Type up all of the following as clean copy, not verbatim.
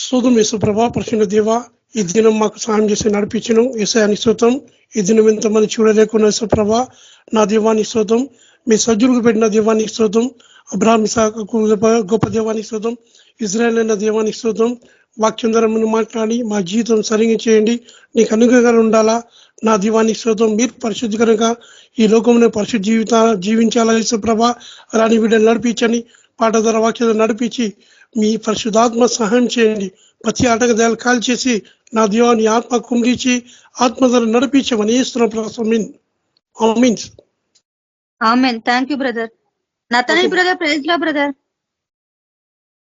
స్తోత్రం యేసుప్రభా, పరిశుద్ధ దేవ, ఈ దినం మాకు సహాయం చేసి నడిపించను యేసయ్యాని స్తోత్రం. ఈ దినం ఎంతమంది చూడలేకున్న యేసుప్రభా, నా దీవానికి స్తోత్రం. మీ సజ్జులకు పెట్టిన దీవానికి స్తోత్రం. అబ్రాహాం ఇసాకు గొప్ప దేవానికి స్తోత్రం. ఇజ్రాయెల్ అయిన దేవానికి స్తోత్రం. వాక్యం ద్వారా మాట్లాడి మా జీవితం సరిగా చేయండి. నీకు అనుగ్రహాలు ఉండాలా. నా దీవానికి స్తోత్రం. మీరు పరిశుద్ధకరంగా ఈ లోకంలో పరిశుద్ధ జీవించాలా యేసుప్రభా. రాని బిడ్డలు నడిపించని పాట ద్వారా వాక్యం నడిపించి మీ పరిశుద్ధాత్మ సహాయం చేయండి. ప్రతి ఆటగదాలు కాల్ చేసి నా దీవాన్ని ఆత్మ కుమ్రించి ఆత్మ ద్వారా నడిపించమని ఆమేన్. Thank you brother. Nathaniel brother, praise Lord brother.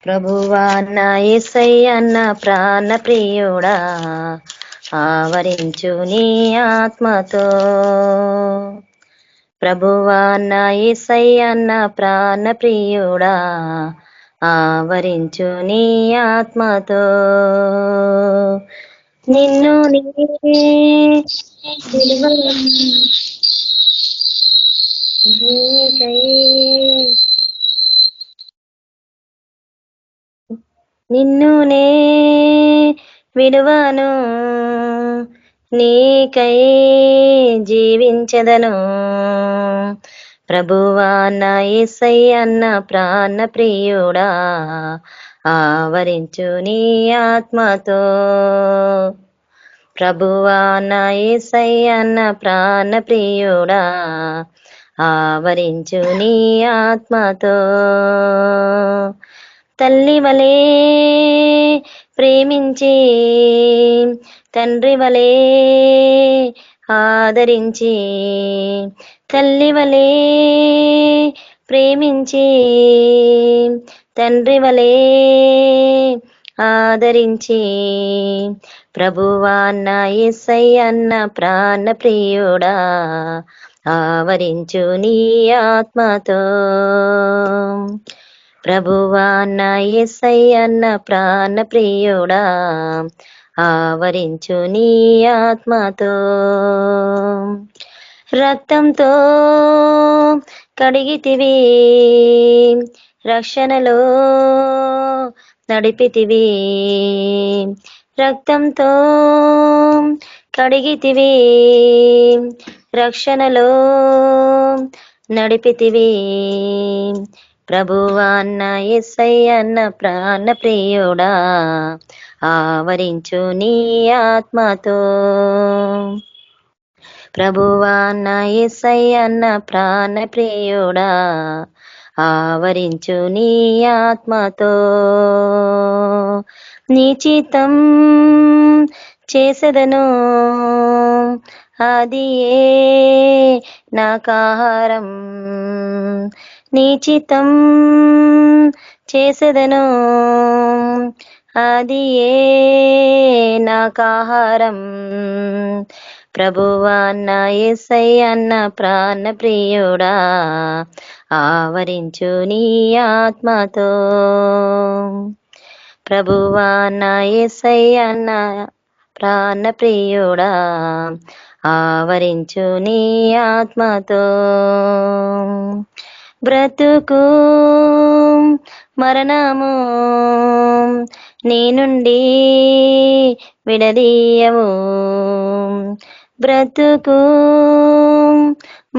ప్రభువా నా యేసయ్య నా ప్రాణ ప్రియుడా, ఆవరించు నీ ఆత్మతో. ప్రభువా నా యేసయ్య నా ప్రాణ ప్రియుడా, ఆవరించు నీ ఆత్మతో. నిన్ను నిన్నునే విడువను, నీకై జీవించదను. ప్రభువా నా యేసయ్య నా ప్రాణ ప్రియుడా, ఆవరించు నీ ఆత్మతో. ప్రభువా నా యేసయ్య నా ప్రాణ ప్రియుడా, ఆవరించు నీ ఆత్మతో. తల్లి వలే ప్రేమించి, తండ్రి వలే ఆదరించి, తల్లి వలే ప్రేమించి, తండ్రి వలే ఆదరించి, ప్రభువా నా యేసయ్య నా ప్రాణ ప్రియుడా, ఆవరించు నీ ఆత్మతో. ప్రభువా నా యేసయ్య నా ప్రాణ ప్రియుడా, ఆవరించు నీ ఆత్మతో. రక్తంతో కడిగితివి, రక్షణలో నడిపితివి. రక్తంతో కడిగితివి, రక్షణలో నడిపితివి. ప్రభువా నా యేసయ్య నా ప్రాణ ప్రియుడా, ఆవరించు నీ ఆత్మతో. ప్రభువా నా యేసయ్య నా ప్రాణ ప్రియుడా, ఆవరించు నీ ఆత్మతో. నీ చిత్తం చేసెదను, అది ఏ నాకాహారం. నీ చిత్తం చేసెదను, అది ఏ నాకాహారం. ప్రభువా నా యేసయ్య నా ప్రాణ ప్రియుడా, ఆవరించు నీ ఆత్మతో. ప్రభువా నా యేసయ్య నా ప్రాణ ప్రియుడా, ఆవరించు నీ ఆత్మతో. బ్రతుకు మరణము నీ నుండి విడదీయవు. బ్రతుకు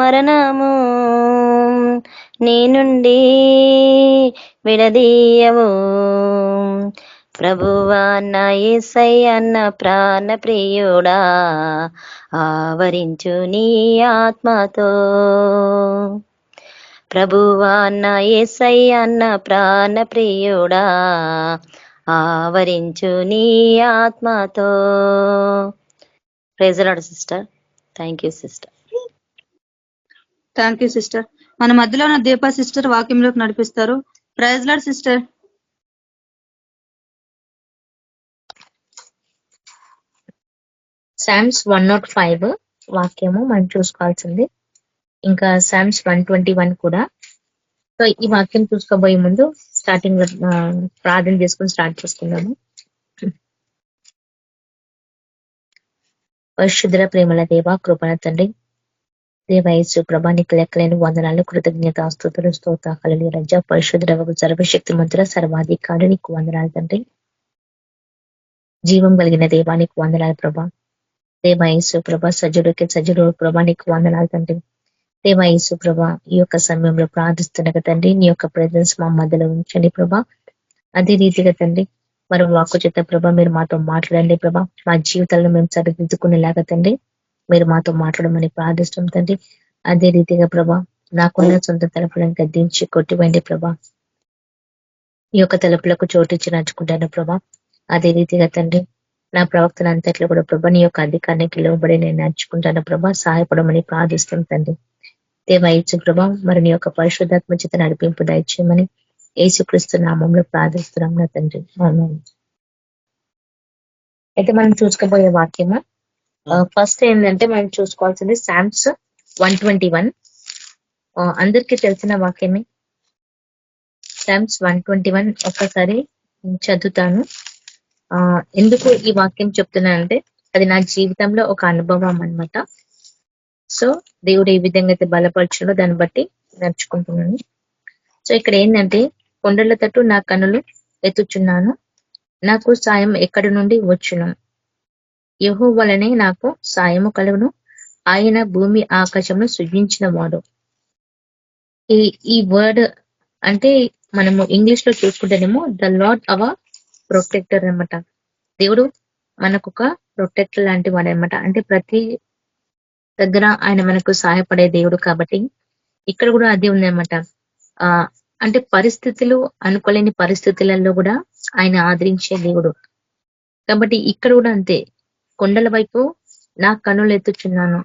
మరణము నీ నుండి విడదీయవు. ప్రభువా నా యేసయ్య నా ప్రాణ ప్రియుడా, ఆవరించు నీ ఆత్మతో. ప్రభువా నా యేసయ్య నా ప్రాణ ప్రియుడా, ఆవరించు నీ ఆత్మతో. Praise the lord sister. Thank you sister. Thank you sister. మన మధ్యలో ఉన్న దీపా సిస్టర్ వాక్యంలోకి నడిపిస్తారు. Praise lord sister. సామ్స్ 105 వాక్యము మనం చూసుకోవాల్సింది. ఇంకా సామ్స్ 121 కూడా. సో ఈ వాక్యం చూసుకోబోయే ముందు స్టార్టింగ్ ప్రార్థన చేసుకుని స్టార్ట్ చేసుకుందాము. పరిశుద్ర ప్రేమల దేవ, కృపణ తండ్రి, దేవయేసు ప్రభా, నీకు లెక్కలేని వందనాలు, కృతజ్ఞత, స్తుతులు, స్తోత్ర, హల్లెలూయా. రజ పరిశుద్ర సర్వశక్తి మంతుల సర్వాధికారి, నీకు వందనాలు తండ్రి. జీవం కలిగిన దేవానికి వందనాలు ప్రభా. దేవా యేసు ప్రభా, సజ్జుడికి సజ్జుడు ప్రభా నీకు వందనాలు తండ్రి. దేవా యేసు ప్రభా, ఈ యొక్క సమయంలో ప్రార్థిస్తుండగా తండ్రి నీ యొక్క ప్రెజెన్స్ మా మధ్యలో ఉంచండి ప్రభా. అదే రీతిగా తండ్రి మరి వాక్కు చేత ప్రభా మీరు మాతో మాట్లాడండి ప్రభా. మా జీవితాలను మేము సరిదిద్దుకునేలాగా తండ్రి మీరు మాతో మాట్లాడమని ప్రార్థిస్తాం తండ్రి. అదే రీతిగా ప్రభా నాకున్న సొంత తలుపులను గద్దించి కొట్టివ్వండి ప్రభా. ఈ యొక్క తలుపులకు చోటిచ్చి నడుచుకుంటాను ప్రభా. అదే రీతిగా తండ్రి నా ప్రవక్తన అంతట్లో కూడా ప్రభా నీ యొక్క అధికారానికి లోబడి నేను నడుచుకుంటాను ప్రభా. సహాయపడమని ప్రార్థిస్తాం తండ్రి. దేవా యేసు ప్రభా మరి నీ యొక్క పరిశుద్ధాత్మ చేత నడిపింపు దయచేయమని యేసుక్రీస్తు నామంలో ప్రార్థిస్తున్నాం నా తండ్రి. ఆమేన్. అయితే మనం చూసుకోబోయే వాక్యము ఫస్ట్ ఏంటంటే మనం చూసుకోవాల్సింది సామ్స్ 121. అందరికీ తెలిసిన వాక్యమే. సామ్స్ 121 ఒక్కసారి చదువుతాను. ఎందుకు ఈ వాక్యం చెప్తున్నానంటే అది నా జీవితంలో ఒక అనుభవం అన్నమాట. సో దేవుడు ఏ విధంగా అయితే బలపరచునో దాన్ని బట్టి నడుచుకుంటున్నాను. సో ఇక్కడ ఏంటంటే కొండల తట్టు నా కన్నులు ఎత్తుచున్నాను, నాకు సాయం ఎక్కడి నుండి వచ్చును. యెహోవా వలనే నాకు సాయము కలుగును, ఆయన భూమి ఆకాశమును సృజించిన వాడు. ఈ వర్డ్ అంటే మనము ఇంగ్లీష్ లో చూసుకుంటేనేమో ద లార్డ్ అవర్ ప్రొటెక్టర్ అన్నమాట. దేవుడు మనకు ఒక ప్రొటెక్టర్ లాంటి వాడు అనమాట. అంటే ప్రతి దగ్గర ఆయన మనకు సహాయపడే దేవుడు కాబట్టి ఇక్కడ కూడా అదే ఉందన్నమాట. అంటే పరిస్థితులు అనుకోలేని పరిస్థితులలో కూడా ఆయన ఆదరించే దేవుడు కాబట్టి ఇక్కడ కూడా అంతే. కొండల వైపు నా కన్నులు ఎత్తుచున్నాను,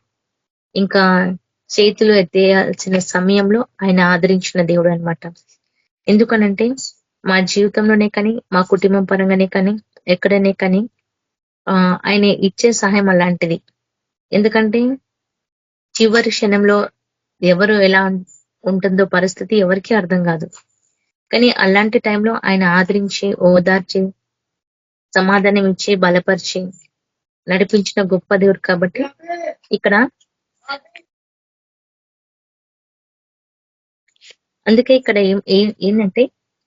ఇంకా చేతులు ఎత్తేయాల్సిన సమయంలో ఆయన ఆదరించిన దేవుడు అన్నమాట. ఎందుకనంటే మా జీవితంలోనే కానీ మా కుటుంబం పరంగానే కానీ ఎక్కడనే కానీ ఆయన ఇచ్చే సహాయం అలాంటిది. ఎందుకంటే చివరి క్షణంలో ఎవరు ఎలా ఉంటుందో పరిస్థితి ఎవరికీ అర్థం కాదు. కానీ అలాంటి టైంలో ఆయన ఆదరించి ఓదార్చి సమాధానం ఇచ్చి బలపరిచి నడిపించిన గొప్ప దేవుడు కాబట్టి ఇక్కడ అందుకే ఇక్కడ ఏంటంటే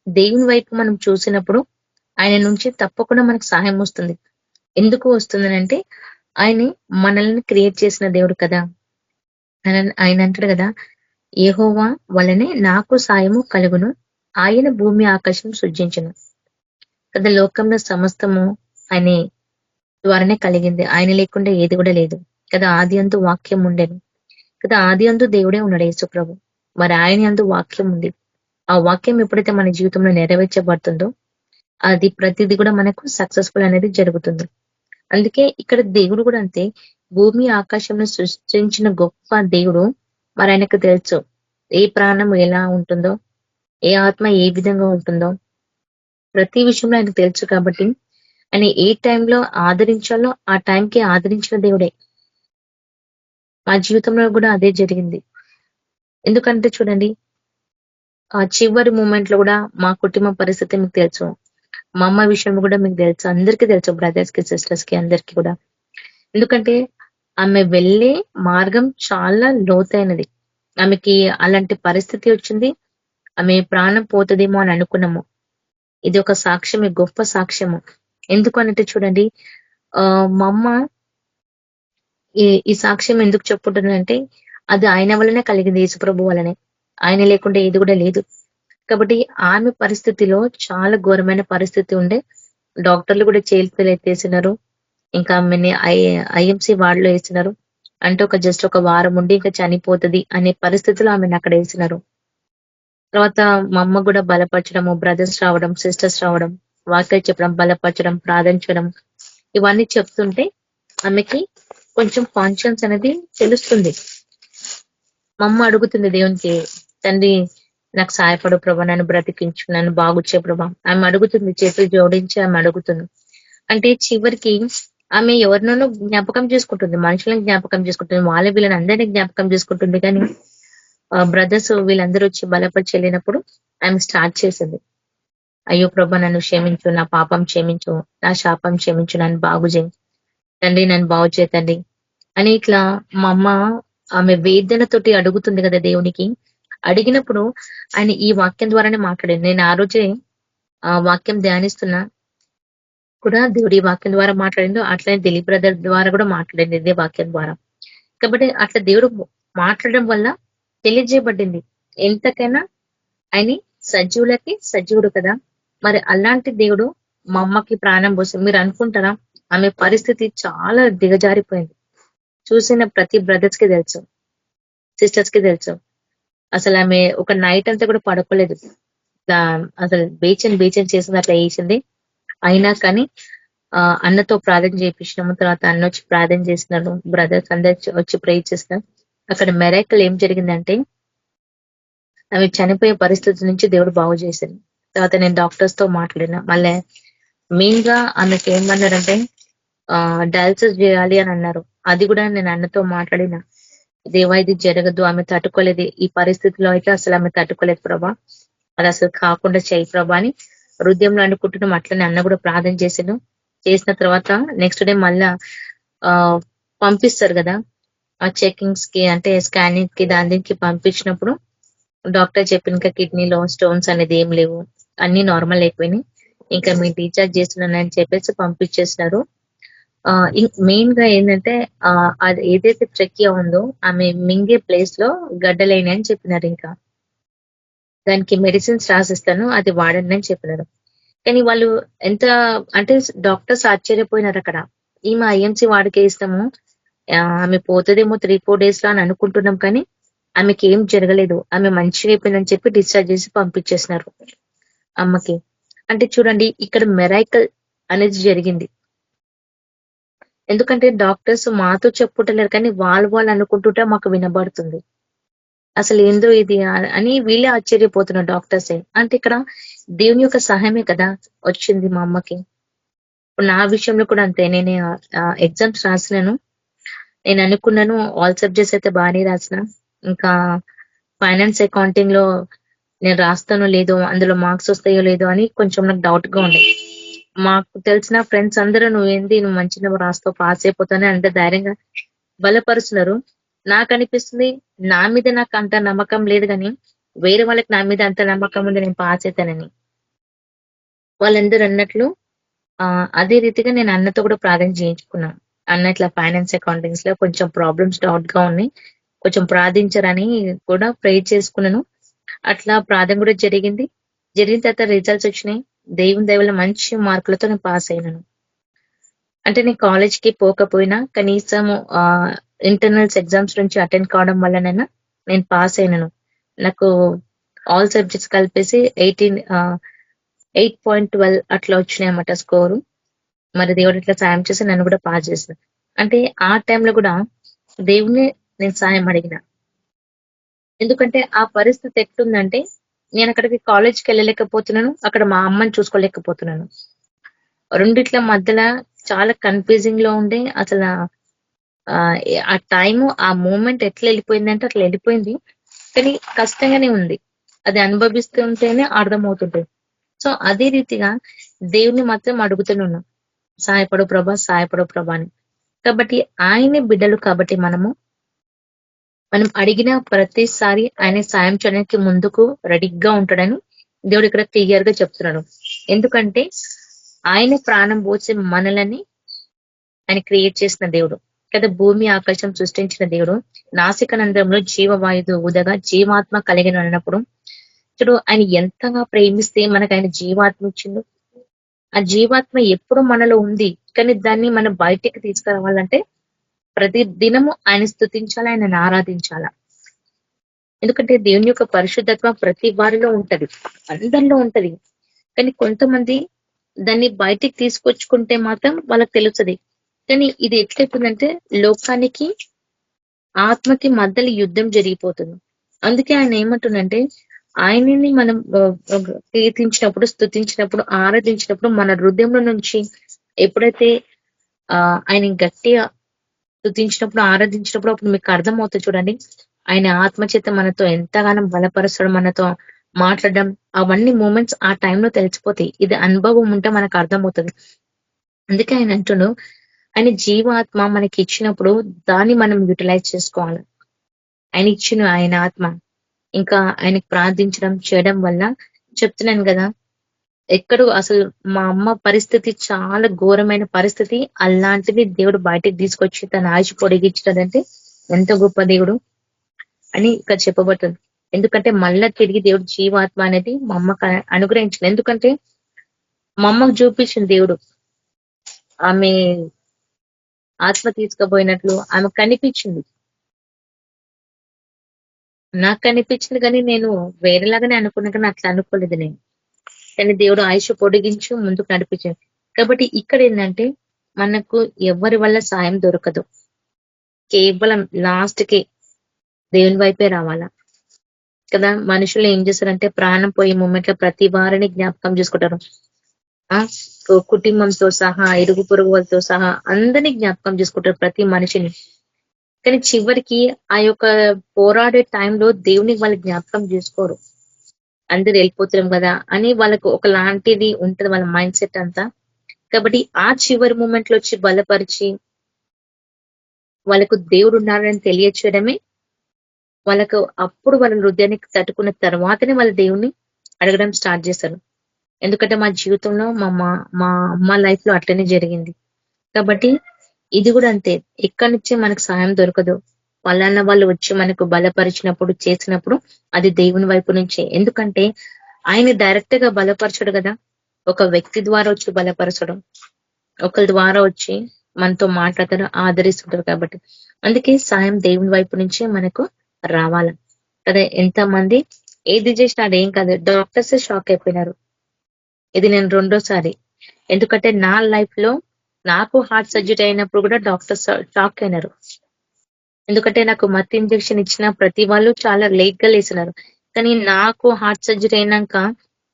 దేవుని వైపు మనం చూసినప్పుడు ఆయన నుంచి తప్పకుండా మనకు సహాయం వస్తుంది. ఎందుకు వస్తుంది అంటే ఆయన మనల్ని క్రియేట్ చేసిన దేవుడు కదా. ఆయన అంటాడు కదా, యెహోవా వలనే నాకు సాయము కలుగును, ఆయన భూమి ఆకాశం సృజించును కదా. లోకంలో సమస్తము ఆయన ద్వారానే కలిగింది, ఆయన లేకుండా ఏది కూడా లేదు కదా. ఆది అందు వాక్యం ఉండేను కదా, ఆది అందు దేవుడే ఉన్నాడు యేసు ప్రభు. మరి ఆయన అందు వాక్యం ఉంది. ఆ వాక్యం ఎప్పుడైతే మన జీవితంలో నెరవేర్చబడుతుందో అది ప్రతిదీ కూడా మనకు సక్సెస్ఫుల్ అనేది జరుగుతుంది. అందుకే ఇక్కడ దేవుడు కూడా అంతే, భూమి ఆకాశంను సృష్టించిన గొప్ప దేవుడు. మరి ఆయనకు తెలుసు ఏ ప్రాణం ఎలా ఉంటుందో, ఏ ఆత్మ ఏ విధంగా ఉంటుందో, ప్రతి విషయంలో ఆయనకు తెలుసు. కాబట్టి ఆయన ఏ టైంలో ఆదరించాలో ఆ టైంకి ఆదరించిన దేవుడే. మా జీవితంలో కూడా అదే జరిగింది. ఎందుకంటే చూడండి, ఆ చివరి మూమెంట్ లో కూడా మా కుటుంబ పరిస్థితి మీకు తెలుసు, మా అమ్మ విషయం కూడా మీకు తెలుసు, అందరికీ తెలుసు, బ్రదర్స్ కి సిస్టర్స్ కి అందరికీ కూడా. ఎందుకంటే ఆమె వెళ్ళే మార్గం చాలా లోతైనది. ఆమెకి అలాంటి పరిస్థితి వచ్చింది, ఆమె ప్రాణం పోతుందేమో అని అనుకున్నాము. ఇది ఒక సాక్ష్యమే, గొప్ప సాక్ష్యము. ఎందుకు అనంటే చూడండి, మా అమ్మ ఈ సాక్ష్యం ఎందుకు చెప్పుకుంటుందంటే అది ఆయన వల్లనే కలిగింది, యేసుప్రభు వల్లనే. ఆయన లేకుండా ఏది కూడా లేదు. కాబట్టి ఆమె పరిస్థితిలో చాలా ఘోరమైన పరిస్థితి ఉండే. డాక్టర్లు కూడా చేతులు ఎత్తేసినారు, ఇంకా ఆమెని ఐఎంసీ వార్డులో వేసినారు. అంటే జస్ట్ ఒక వారం ఉండి ఇంకా చనిపోతుంది అనే పరిస్థితిలో ఆమెను అక్కడ వేసినారు. తర్వాత మా అమ్మ కూడా బలపరచడము, బ్రదర్స్ రావడం, సిస్టర్స్ రావడం, వాక్యాలు చెప్పడం, బలపరచడం, ప్రార్థించడం, ఇవన్నీ చెప్తుంటే ఆమెకి కొంచెం కాన్షియన్స్ అనేది తెలుస్తుంది. మా అమ్మ అడుగుతుంది దేవునికి, తండ్రి నాకు సహాయపడు ప్రభా, నన్ను బ్రతికించు, నన్ను బాగుచ్చే ప్రభా. ఆమె అడుగుతుంది, చేతులు జోడించి ఆమె అడుగుతుంది. అంటే చివరికి ఆమె ఎవరినో జ్ఞాపకం చేసుకుంటుంది, మనుషులను జ్ఞాపకం చేసుకుంటుంది, వాళ్ళ వీళ్ళని అందరినీ జ్ఞాపకం చేసుకుంటుంది. కానీ బ్రదర్స్ వీళ్ళందరూ వచ్చి బలపరిచి వెళ్ళినప్పుడు ఆమె స్టార్ట్ చేసింది, అయ్యో ప్రభా నన్ను క్షమించు, నా పాపం క్షమించు, నా శాపం క్షమించు, నన్ను బాగు చేయి తండ్రి, నన్ను బాగు చేతండి అని ఇట్లా మా అమ్మ ఆమె వేదనతోటి అడుగుతుంది కదా దేవునికి. అడిగినప్పుడు ఆయన ఈ వాక్యం ద్వారానే మాట్లాడింది. నేను ఆ రోజే ఆ వాక్యం ధ్యానిస్తున్నా, కూడా దేవుడి వాక్యం ద్వారా మాట్లాడిండు, అట్లనే దిలీప్ బ్రదర్ ద్వారా కూడా మాట్లాడింది ఇదే వాక్యం ద్వారా. కాబట్టి అట్లా దేవుడు మాట్లాడడం వల్ల తెలియజేయబడింది ఎంతకైనా ఆయన సజీవులకి సజీవుడు కదా. మరి అలాంటి దేవుడు మా అమ్మకి ప్రాణం పోసి మీరు అనుకుంటారా? ఆమె పరిస్థితి చాలా దిగజారిపోయింది. చూసిన ప్రతి బ్రదర్స్ కి తెలుసు, సిస్టర్స్ కి తెలుసు. అసలు ఆమె ఒక నైట్ అంతా కూడా పడుకోలేదు. అసలు బేచన్ చేసింది, అట్లా వేసింది. అయినా కానీ అన్నతో ప్రార్థన చేయించినాము. తర్వాత అన్న వచ్చి ప్రార్థన చేసినాడు, బ్రదర్స్ అందరు వచ్చి ప్రే చేస్తున్నారు. అక్కడ మెరాకిల్ ఏం జరిగిందంటే ఆమె చనిపోయే పరిస్థితి నుంచి దేవుడు బాగు చేశాడు. తర్వాత నేను డాక్టర్స్ తో మాట్లాడినా. మళ్ళీ మెయిన్ గా ఆమెకి ఏమన్నారంటే డయాలసిస్ చేయాలి అని అన్నారు. అది కూడా నేను అన్నతో మాట్లాడిన, దేవా ఇది జరగదు, ఆమె తట్టుకోలేదు, ఈ పరిస్థితిలో అయితే అసలు ఆమె తట్టుకోలేదు ప్రభా, అది అసలు కాకుండా చేయి ప్రభా అని హృదయంలో అనుకుంటున్నాం. అట్లనే అన్న కూడా ప్రార్థన చేసాను. చేసిన తర్వాత నెక్స్ట్ డే మళ్ళా పంపిస్తారు కదా ఆ చెకింగ్స్ కి, అంటే స్కానింగ్ కి, దానికి పంపించినప్పుడు డాక్టర్ చెప్పిన ఇంకా కిడ్నీలో స్టోన్స్ అనేది ఏం లేవు, అన్ని నార్మల్ అయిపోయినాయి, ఇంకా మీరు డిశ్చార్జ్ చేస్తున్నానని చెప్పేసి పంపించేసినారు. మెయిన్ గా ఏంటంటే అది ఏదైతే ట్రెక్కియా ఉందో ఆమె మింగే ప్లేస్ లో గడ్డలైనాయి అని చెప్పినారు. ఇంకా దానికి మెడిసిన్స్ రాసిస్తాను, అది వాడండి అని చెప్పినారు. కానీ వాళ్ళు ఎంత అంటే డాక్టర్స్ ఆశ్చర్యపోయినారు. అక్కడ ఈమె ఐఎంసీ వాడికే ఇస్తాము, ఆమె పోతుందేమో 3-4 days లో అని అనుకుంటున్నాం, కానీ ఆమెకి ఏం జరగలేదు, ఆమె మంచిగా అయిపోయిందని చెప్పి డిశ్చార్జ్ చేసి పంపించేసినారు అమ్మకి. అంటే చూడండి ఇక్కడ మెరాకిల్ అనేది జరిగింది. ఎందుకంటే డాక్టర్స్ మాతో చెప్పుకుంటలేరు, కానీ వాళ్ళు అనుకుంటుంటే మాకు వినబడుతుంది. అసలు ఏందో ఇది అని వీళ్ళే ఆశ్చర్యపోతున్నారు డాక్టర్సే. అంటే ఇక్కడ దేవుని యొక్క సహాయమే కదా వచ్చింది మా అమ్మకి. ఇప్పుడు నా విషయంలో కూడా అంతే. నేను ఎగ్జామ్స్ రాసినాను, నేను అనుకున్నాను ఆల్ సబ్జెక్ట్స్ అయితే బాగానే రాసిన, ఇంకా ఫైనాన్స్ అకౌంటింగ్ లో నేను రాస్తానో లేదో, అందులో మార్క్స్ వస్తాయో లేదో అని కొంచెం నాకు డౌట్ గా ఉంది. మాకు తెలిసిన ఫ్రెండ్స్ అందరూ నువ్వు మంచిగా రాస్తావు, పాస్ అయిపోతానే అంత ధైర్యంగా బలపరుస్తున్నారు. నాకు అనిపిస్తుంది నా మీద నాకు అంత నమ్మకం లేదు, కానీ వేరే వాళ్ళకి నా మీద అంత నమ్మకం ఉంది నేను పాస్ అవుతానని. వాళ్ళందరూ అన్నట్లు అదే రీతిగా నేను అన్నతో కూడా ప్రార్థన చేయించుకున్నాను. అన్న ఇట్లా ఫైనాన్స్ అకౌంటింగ్స్ లో కొంచెం ప్రాబ్లమ్స్ డౌట్ గా ఉన్నాయి, కొంచెం ప్రార్థించరని కూడా ప్రే చేసుకున్నాను. అట్లా ప్రార్థన కూడా జరిగింది. జరిగిన తర్వాత రిజల్ట్స్ వచ్చినాయి. దేవుని దయవల్ల మంచి మార్కులతో నేను పాస్ అయినాను. అంటే నేను కాలేజ్ కి పోకపోయినా కనీసం ఇంటర్నల్స్ ఎగ్జామ్స్ నుంచి అటెండ్ కావడం వల్లనైనా నేను పాస్ అయినాను. నాకు ఆల్ సబ్జెక్ట్స్ కలిపేసి 8.12 అట్లా వచ్చినాయి అన్నమాట స్కోరు. మరి దేవుడు ఇట్లా సాయం చేసి నన్ను కూడా పాస్ చేసిన. అంటే ఆ టైంలో కూడా దేవుని నేను సాయం అడిగిన. ఎందుకంటే ఆ పరిస్థితి ఎట్లుందంటే నేను అక్కడికి కాలేజ్కి వెళ్ళలేకపోతున్నాను, అక్కడ మా అమ్మని చూసుకోలేకపోతున్నాను. రెండిట్ల మధ్యలో చాలా కన్ఫ్యూజింగ్ లో ఉండే. అసలు ఆ టైము ఆ మూమెంట్ ఎట్లా వెళ్ళిపోయిందంటే అట్లా వెళ్ళిపోయింది, కానీ కష్టంగానే ఉంది. అది అనుభవిస్తుంటేనే అర్థమవుతుంటది. సో అదే రీతిగా దేవుని మాత్రం అడుగుతూనే ఉన్నాం, సహాయపడు ప్రభా, సహాయపడు ప్రభా అని. కాబట్టి ఆయనే బిడ్డలు కాబట్టి మనం అడిగిన ప్రతిసారి ఆయన సాయం చేయడానికి ముందుకు రెడీగా ఉంటాడని దేవుడు ఇక్కడ క్లియర్ గా చెప్తున్నాడు. ఎందుకంటే ఆయన ప్రాణం పోసి మనలని ఆయన క్రియేట్ చేసిన దేవుడు కదా, భూమి ఆకాశం సృష్టించిన దేవుడు. నాసికనందంలో జీవవాయువు ఊదగా జీవాత్మ కలిగిన అన్నప్పుడు చూడు ఆయన ఎంతగా ప్రేమిస్తే మనకు ఆయన జీవాత్మ ఇచ్చిండు. ఆ జీవాత్మ ఎప్పుడు మనలో ఉంది, కానీ దాన్ని మనం బయటికి తీసుకురావాలంటే ప్రతి దినము ఆయన స్తుతించాలా, ఆయనను ఆరాధించాలా. ఎందుకంటే దేవుని యొక్క పరిశుద్ధత్వం ప్రతి వారిలో ఉంటది, అందరిలో ఉంటది. కానీ కొంతమంది దాన్ని బయటికి తీసుకొచ్చుకుంటే మాత్రం వాళ్ళకి తెలుస్తుంది. కానీ ఇది ఎట్లయిపోతుందంటే లోకానికి ఆత్మకి మధ్యలో యుద్ధం జరిగిపోతుంది. అందుకే ఆయన ఏమంటుందంటే ఆయనని మనం కీర్తించినప్పుడు, స్తుతించినప్పుడు, ఆరాధించినప్పుడు మన హృదయంలో నుంచి ఎప్పుడైతే ఆయన గట్టిగా స్తుతించినప్పుడు, ఆరాధించినప్పుడు అప్పుడు మీకు అర్థమవుతుంది. చూడండి ఆయన ఆత్మచేత మనతో ఎంతగానో బలపరుస్తాడు, మనతో మాట్లాడడం, అవన్నీ మూమెంట్స్ ఆ టైంలో తెలిసిపోతాయి. ఇది అనుభవం ఉంటే మనకు అర్థమవుతుంది. అందుకే ఆయన అంటుడు ఆయన జీవాత్మ మనకి ఇచ్చినప్పుడు దాన్ని మనం యూటిలైజ్ చేసుకోవాలి. ఆయన ఇచ్చిన ఆయన ఆత్మ ఇంకా ఆయనకి ప్రార్థించడం చేయడం వల్ల చెప్తున్నాను కదా, ఎక్కడో అసలు మా అమ్మ పరిస్థితి చాలా ఘోరమైన పరిస్థితి. అలాంటిది దేవుడు బయటికి తీసుకొచ్చి తన ఆయుష్ పొడిగించాడంటే ఎంత గొప్ప దేవుడు అని ఇక్కడ చెప్పబడుతుంది. ఎందుకంటే మళ్ళా తిరిగి దేవుడు జీవాత్మ అనేది మా అమ్మకు అనుగ్రహించింది. ఎందుకంటే మా అమ్మకు చూపించింది దేవుడు. ఆమె ఆత్మ తీసుకుపోయినట్లు ఆమె కనిపించింది. నాకు కనిపించింది కానీ నేను వేరేలాగానే అనుకున్నా, కానీ అట్లా అనుకోలేదు నేను. కానీ దేవుడు ఆయుష్ పొడిగించు ముందుకు నడిపించాడు. కాబట్టి ఇక్కడ ఏంటంటే మనకు ఎవరి వల్ల సాయం దొరకదు. కేవలం లాస్ట్ కి దేవుని వైపే రావాలా కదా. మనుషులు ఏం చేస్తారంటే ప్రాణం పోయే మూమెంట్ లో ప్రతి వారిని జ్ఞాపకం చేసుకుంటారు. కుటుంబంతో సహా, ఇరుగు పొరుగు వాళ్ళతో సహా అందరినీ జ్ఞాపకం చేసుకుంటారు ప్రతి మనిషిని. కానీ చివరికి ఆ యొక్క పోరాడే టైంలో దేవుని వాళ్ళు జ్ఞాపకం చేసుకోరు. అందరు వెళ్ళిపోతున్నాం కదా అని వాళ్ళకు ఒకలాంటిది ఉంటది వాళ్ళ మైండ్ సెట్ అంతా. కాబట్టి ఆ చివరి మూమెంట్ లో వచ్చి బలపరిచి వాళ్ళకు దేవుడు ఉన్నాడని తెలియచేయడమే వాళ్ళకు. అప్పుడు వాళ్ళ హృదయానికి తట్టుకున్న తర్వాతనే వాళ్ళ దేవుణ్ణి అడగడం స్టార్ట్ చేస్తారు. ఎందుకంటే మా జీవితంలో మా అమ్మ లైఫ్ లో అట్లనే జరిగింది. కాబట్టి ఇది కూడా అంతే. ఎక్కడి నుంచి మనకు సాయం దొరకదు. వాళ్ళన్న వాళ్ళు వచ్చి మనకు బలపరిచినప్పుడు చేసినప్పుడు అది దేవుని వైపు నుంచే. ఎందుకంటే ఆయన డైరెక్ట్ గా బలపరచడు కదా. ఒక వ్యక్తి ద్వారా వచ్చి బలపరచడం, ఒకరి ద్వారా వచ్చి మనతో మాట్లాడతారు, ఆదరిస్తుంటారు. కాబట్టి అందుకే సాయం దేవుని వైపు నుంచే మనకు రావాల కదా. ఎంతమంది ఏది చేసినా అదేం కాదు. డాక్టర్స్ షాక్ అయిపోయినారు. ఇది నేను రెండోసారి. ఎందుకంటే నా లైఫ్ లో నాకు హార్ట్ సర్జరీ అయినప్పుడు కూడా డాక్టర్స్ షాక్ అయినారు. ఎందుకంటే నాకు మత్తు ఇంజెక్షన్ ఇచ్చిన ప్రతి వాళ్ళు చాలా లేట్ గా లేసినారు. కానీ నాకు హార్ట్ సర్జరీ అయినాక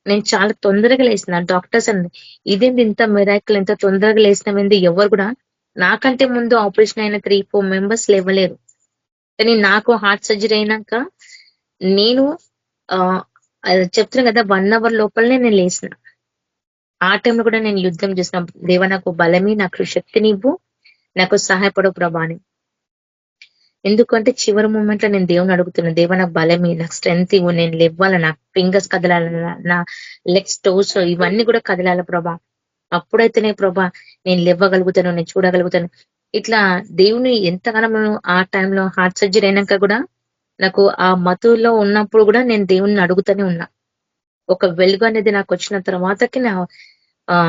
నేను చాలా తొందరగా లేసిన. డాక్టర్స్ అన్నది ఇదేంది ఇంత మిరాకిల్, ఇంత తొందరగా లేసినవింది. ఎవరు కూడా నాకంటే ముందు ఆపరేషన్ అయిన 3-4 మెంబర్స్ లేవలేరు. కానీ నాకు హార్ట్ సర్జరీ అయినాక నేను చెప్తున్నా కదా 1 hour లోపలనే నేను లేసిన. ఆ టైంలో కూడా నేను యుద్ధం చేసిన. దేవా నాకు బలమి, నాకు శక్తిని ఇవ్వు, నాకు సహాయపడు ప్రభా అని. ఎందుకంటే చివరి మూమెంట్ లో నేను దేవుని అడుగుతున్నాను. దేవా నాకు బలమి, నాకు స్ట్రెంత్ ఇవ్వు, నేను లేవ్వాల, నాకు ఫింగర్స్ కదలాల, నా లెగ్స్ టోస్ ఇవన్నీ కూడా కదలాల ప్రభా. అప్పుడైతేనే ప్రభా నేను లేవ్వగలుగుతాను, నేను చూడగలుగుతాను. ఇట్లా దేవుని ఎంతగానో ఆ టైంలో హార్ట్ సర్జరీ అయినాక కూడా నాకు ఆ మతులో ఉన్నప్పుడు కూడా నేను దేవుణ్ణి అడుగుతూనే ఉన్నా. ఒక వెలుగు అనేది నాకు వచ్చిన తర్వాతకి నా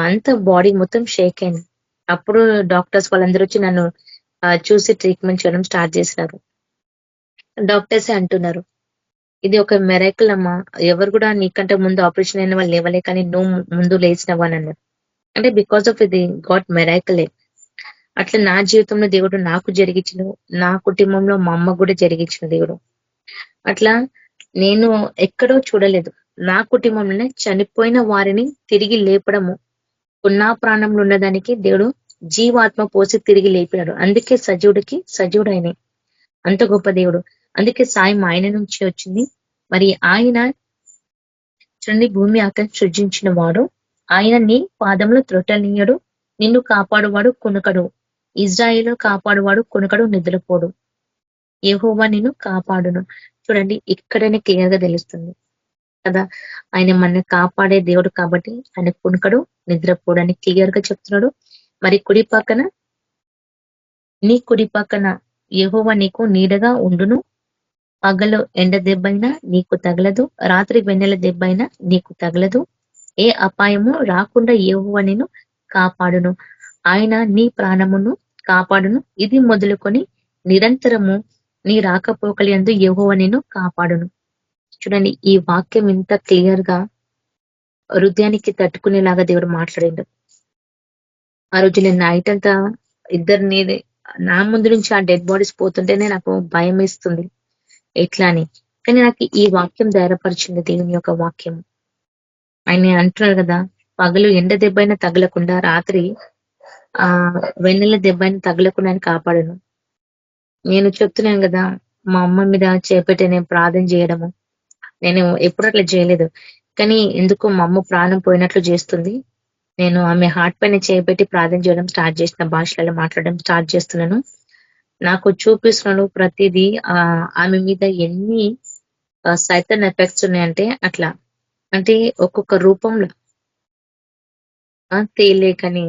అంత బాడీ మొత్తం షేక్ అయింది. అప్పుడు డాక్టర్స్ వాళ్ళందరూ వచ్చి నన్ను చూసి ట్రీట్మెంట్ చేయడం స్టార్ట్ చేసినారు. డాక్టర్సే అంటున్నారు ఇది ఒక మెరాకిల్ అమ్మా, ఎవరు కూడా నీకంటే ముందు ఆపరేషన్ అయిన వాళ్ళు లేవలే, కానీ నువ్వు ముందు లేచినవా అని అన్నారు. అంటే బికాస్ ఆఫ్ ఇది గాడ్ మెరాకిలే. అట్లా నా జీవితంలో దేవుడు నాకు జరిగించిన, నా కుటుంబంలో మా అమ్మ కూడా జరిగించిన దేవుడు. అట్లా నేను ఎక్కడో చూడలేదు. నా కుటుంబంలోనే చనిపోయిన వారిని తిరిగి లేపడము, ఉన్న ప్రాణంలో ఉన్నదానికి దేవుడు జీవాత్మ పోసి తిరిగి లేపినాడు. అందుకే సజీవుడికి సజీవుడు ఆయన. అంత గొప్ప దేవుడు. అందుకే సాయం ఆయన నుంచి వచ్చింది. మరి ఆయన చూడండి, భూమి ఆకాశం సృజించిన వాడు, ఆయన నీ పాదంలో త్రొట్టనీయడు, నిన్ను కాపాడువాడు కొనుకడు, ఇజ్రాయేలు కాపాడువాడు కొనుకడు, నిద్రపోడు, యెహోవా నిన్ను కాపాడును. చూడండి, ఇక్కడనే క్లియర్ గా తెలుస్తుంది కదా, ఆయన మన కాపాడే దేవుడు కాబట్టి ఆయన కొనుకడు, నిద్రపోడు అని క్లియర్ గా చెప్తున్నాడు. మరి కుడి పక్కన, నీ కుడి పక్కన యెహోవా నీకు నీడగా ఉండును, పగలు ఎండ దెబ్బైనా నీకు తగలదు, రాత్రి వెన్నెల దెబ్బైనా నీకు తగలదు, ఏ అపాయము రాకుండా యెహోవా నిన్ను కాపాడును, ఆయన నీ ప్రాణమును కాపాడును, ఇది మొదలుకొని నిరంతరము నీ రాకపోకలి యందు యెహోవా నిన్ను కాపాడును. చూడండి, ఈ వాక్యం ఇంత క్లియర్ గా హృదయానికి తట్టుకునేలాగా దేవుడు మాట్లాడిండు. ఆ రోజు నేను నైట్ అంతా ఇద్దరిని నా ముందు నుంచి ఆ డెడ్ బాడీస్ పోతుంటేనే నాకు భయం వేస్తుంది ఎట్లా అని. కానీ నాకు ఈ వాక్యం ధైర్యపరిచింది, దేవుని యొక్క వాక్యం. ఆయన అంటున్నారు కదా, పగలు ఎండ దెబ్బైనా తగలకుండా, రాత్రి వెన్నెల దెబ్బైనా తగలకుండా అని కాపాడను. నేను చెప్తున్నాను కదా, మా అమ్మ మీద చేపెట్టి నేను ప్రార్థన చేయడము, నేను ఎప్పుడు అట్లా చేయలేదు. కానీ ఎందుకో మా అమ్మ ప్రాణం పోయినట్లు చేస్తుంది. నేను ఆమె హార్ట్ పైన చేపెట్టి ప్రార్థన చేయడం స్టార్ట్ చేసిన, భాషలలో మాట్లాడడం స్టార్ట్ చేస్తున్నాను. నాకు చూపిస్తున్నాడు ప్రతిదీ. ఆమె మీద ఎన్ని సైతాన్ ఎఫెక్ట్స్ ఉన్నాయంటే అట్లా, అంటే ఒక్కొక్క రూపంలో తేలేకని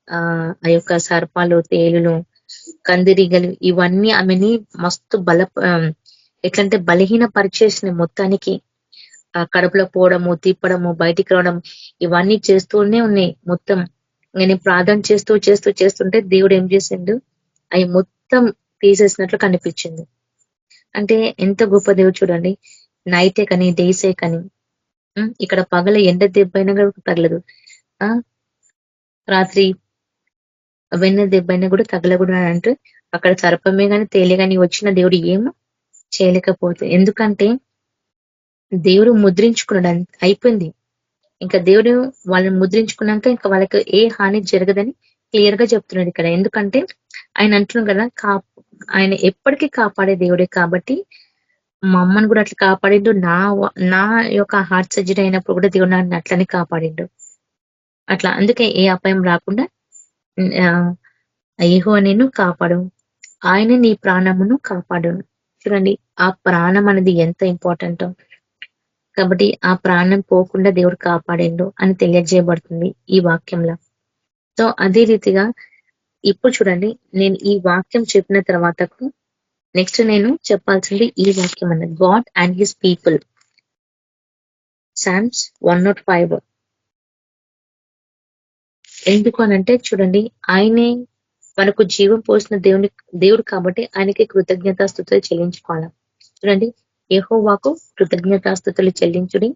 ఆ యొక్క సర్పాలు, తేలులు, కందిరీగలు ఇవన్నీ ఆమెని మస్తు ఎట్లంటే బలహీన పరిచేసినాయి మొత్తానికి. కడుపులో పోవడము, తిప్పడము, బయటికి రావడం ఇవన్నీ చేస్తూనే ఉన్నాయి మొత్తం. నేను ప్రార్థన చేస్తూ చేస్తూ చేస్తుంటే దేవుడు ఏం చేసిండు, అవి మొత్తం తీసేసినట్లు కనిపించింది. అంటే ఎంత గొప్ప దేవుడు చూడండి. నైటే కానీ డేసే కానీ ఇక్కడ పగల ఎండ దెబ్బైనా కూడా తగలదు. రాత్రి వెన్న దెబ్బైనా కూడా తగలకూడదు అంటే అక్కడ సర్పమే గాని తేలే గాని వచ్చిన దేవుడు ఏమో చేయలేకపోతే. ఎందుకంటే దేవుడు ముద్రించుకున్నాడు, అయిపోయింది. ఇంకా దేవుడు వాళ్ళని ముద్రించుకున్నాక ఇంకా వాళ్ళకి ఏ హాని జరగదని క్లియర్ గా చెప్తున్నాడు ఇక్కడ. ఎందుకంటే ఆయన అంటున్నాడు కదా, ఆయన ఎప్పటికీ కాపాడే దేవుడే కాబట్టి మా అమ్మని కూడా అట్లా కాపాడిండు. నా యొక్క హార్ట్ సర్జరీ అయినప్పుడు కూడా దేవుడు నన్ను అట్లనే కాపాడిండు. అట్లా అందుకే ఏ అపాయం రాకుండా యెహోవా నిన్ను కాపాడు, ఆయన నీ ప్రాణమును కాపాడు. చూడండి ఆ ప్రాణం అనేది ఎంత ఇంపార్టెంటో. కాబట్టి ఆ ప్రాణం పోకుండా దేవుడు కాపాడిండు అని తెలియజేయబడుతుంది ఈ వాక్యంలో. సో అదే రీతిగా ఇప్పుడు చూడండి, నేను ఈ వాక్యం చెప్పిన తర్వాతకు నెక్స్ట్ నేను చెప్పాల్సింది ఈ వాక్యం అన్నది, God and his people, Psalms 105. ఎందుకు అనంటే చూడండి, ఆయనే మనకు జీవం పోసిన దేవుడు కాబట్టి ఆయనకి కృతజ్ఞతాస్తుతులు చెల్లించుకోవాలి. చూడండి, యెహోవాకు కృతజ్ఞతాస్తుతులు చెల్లించుడి,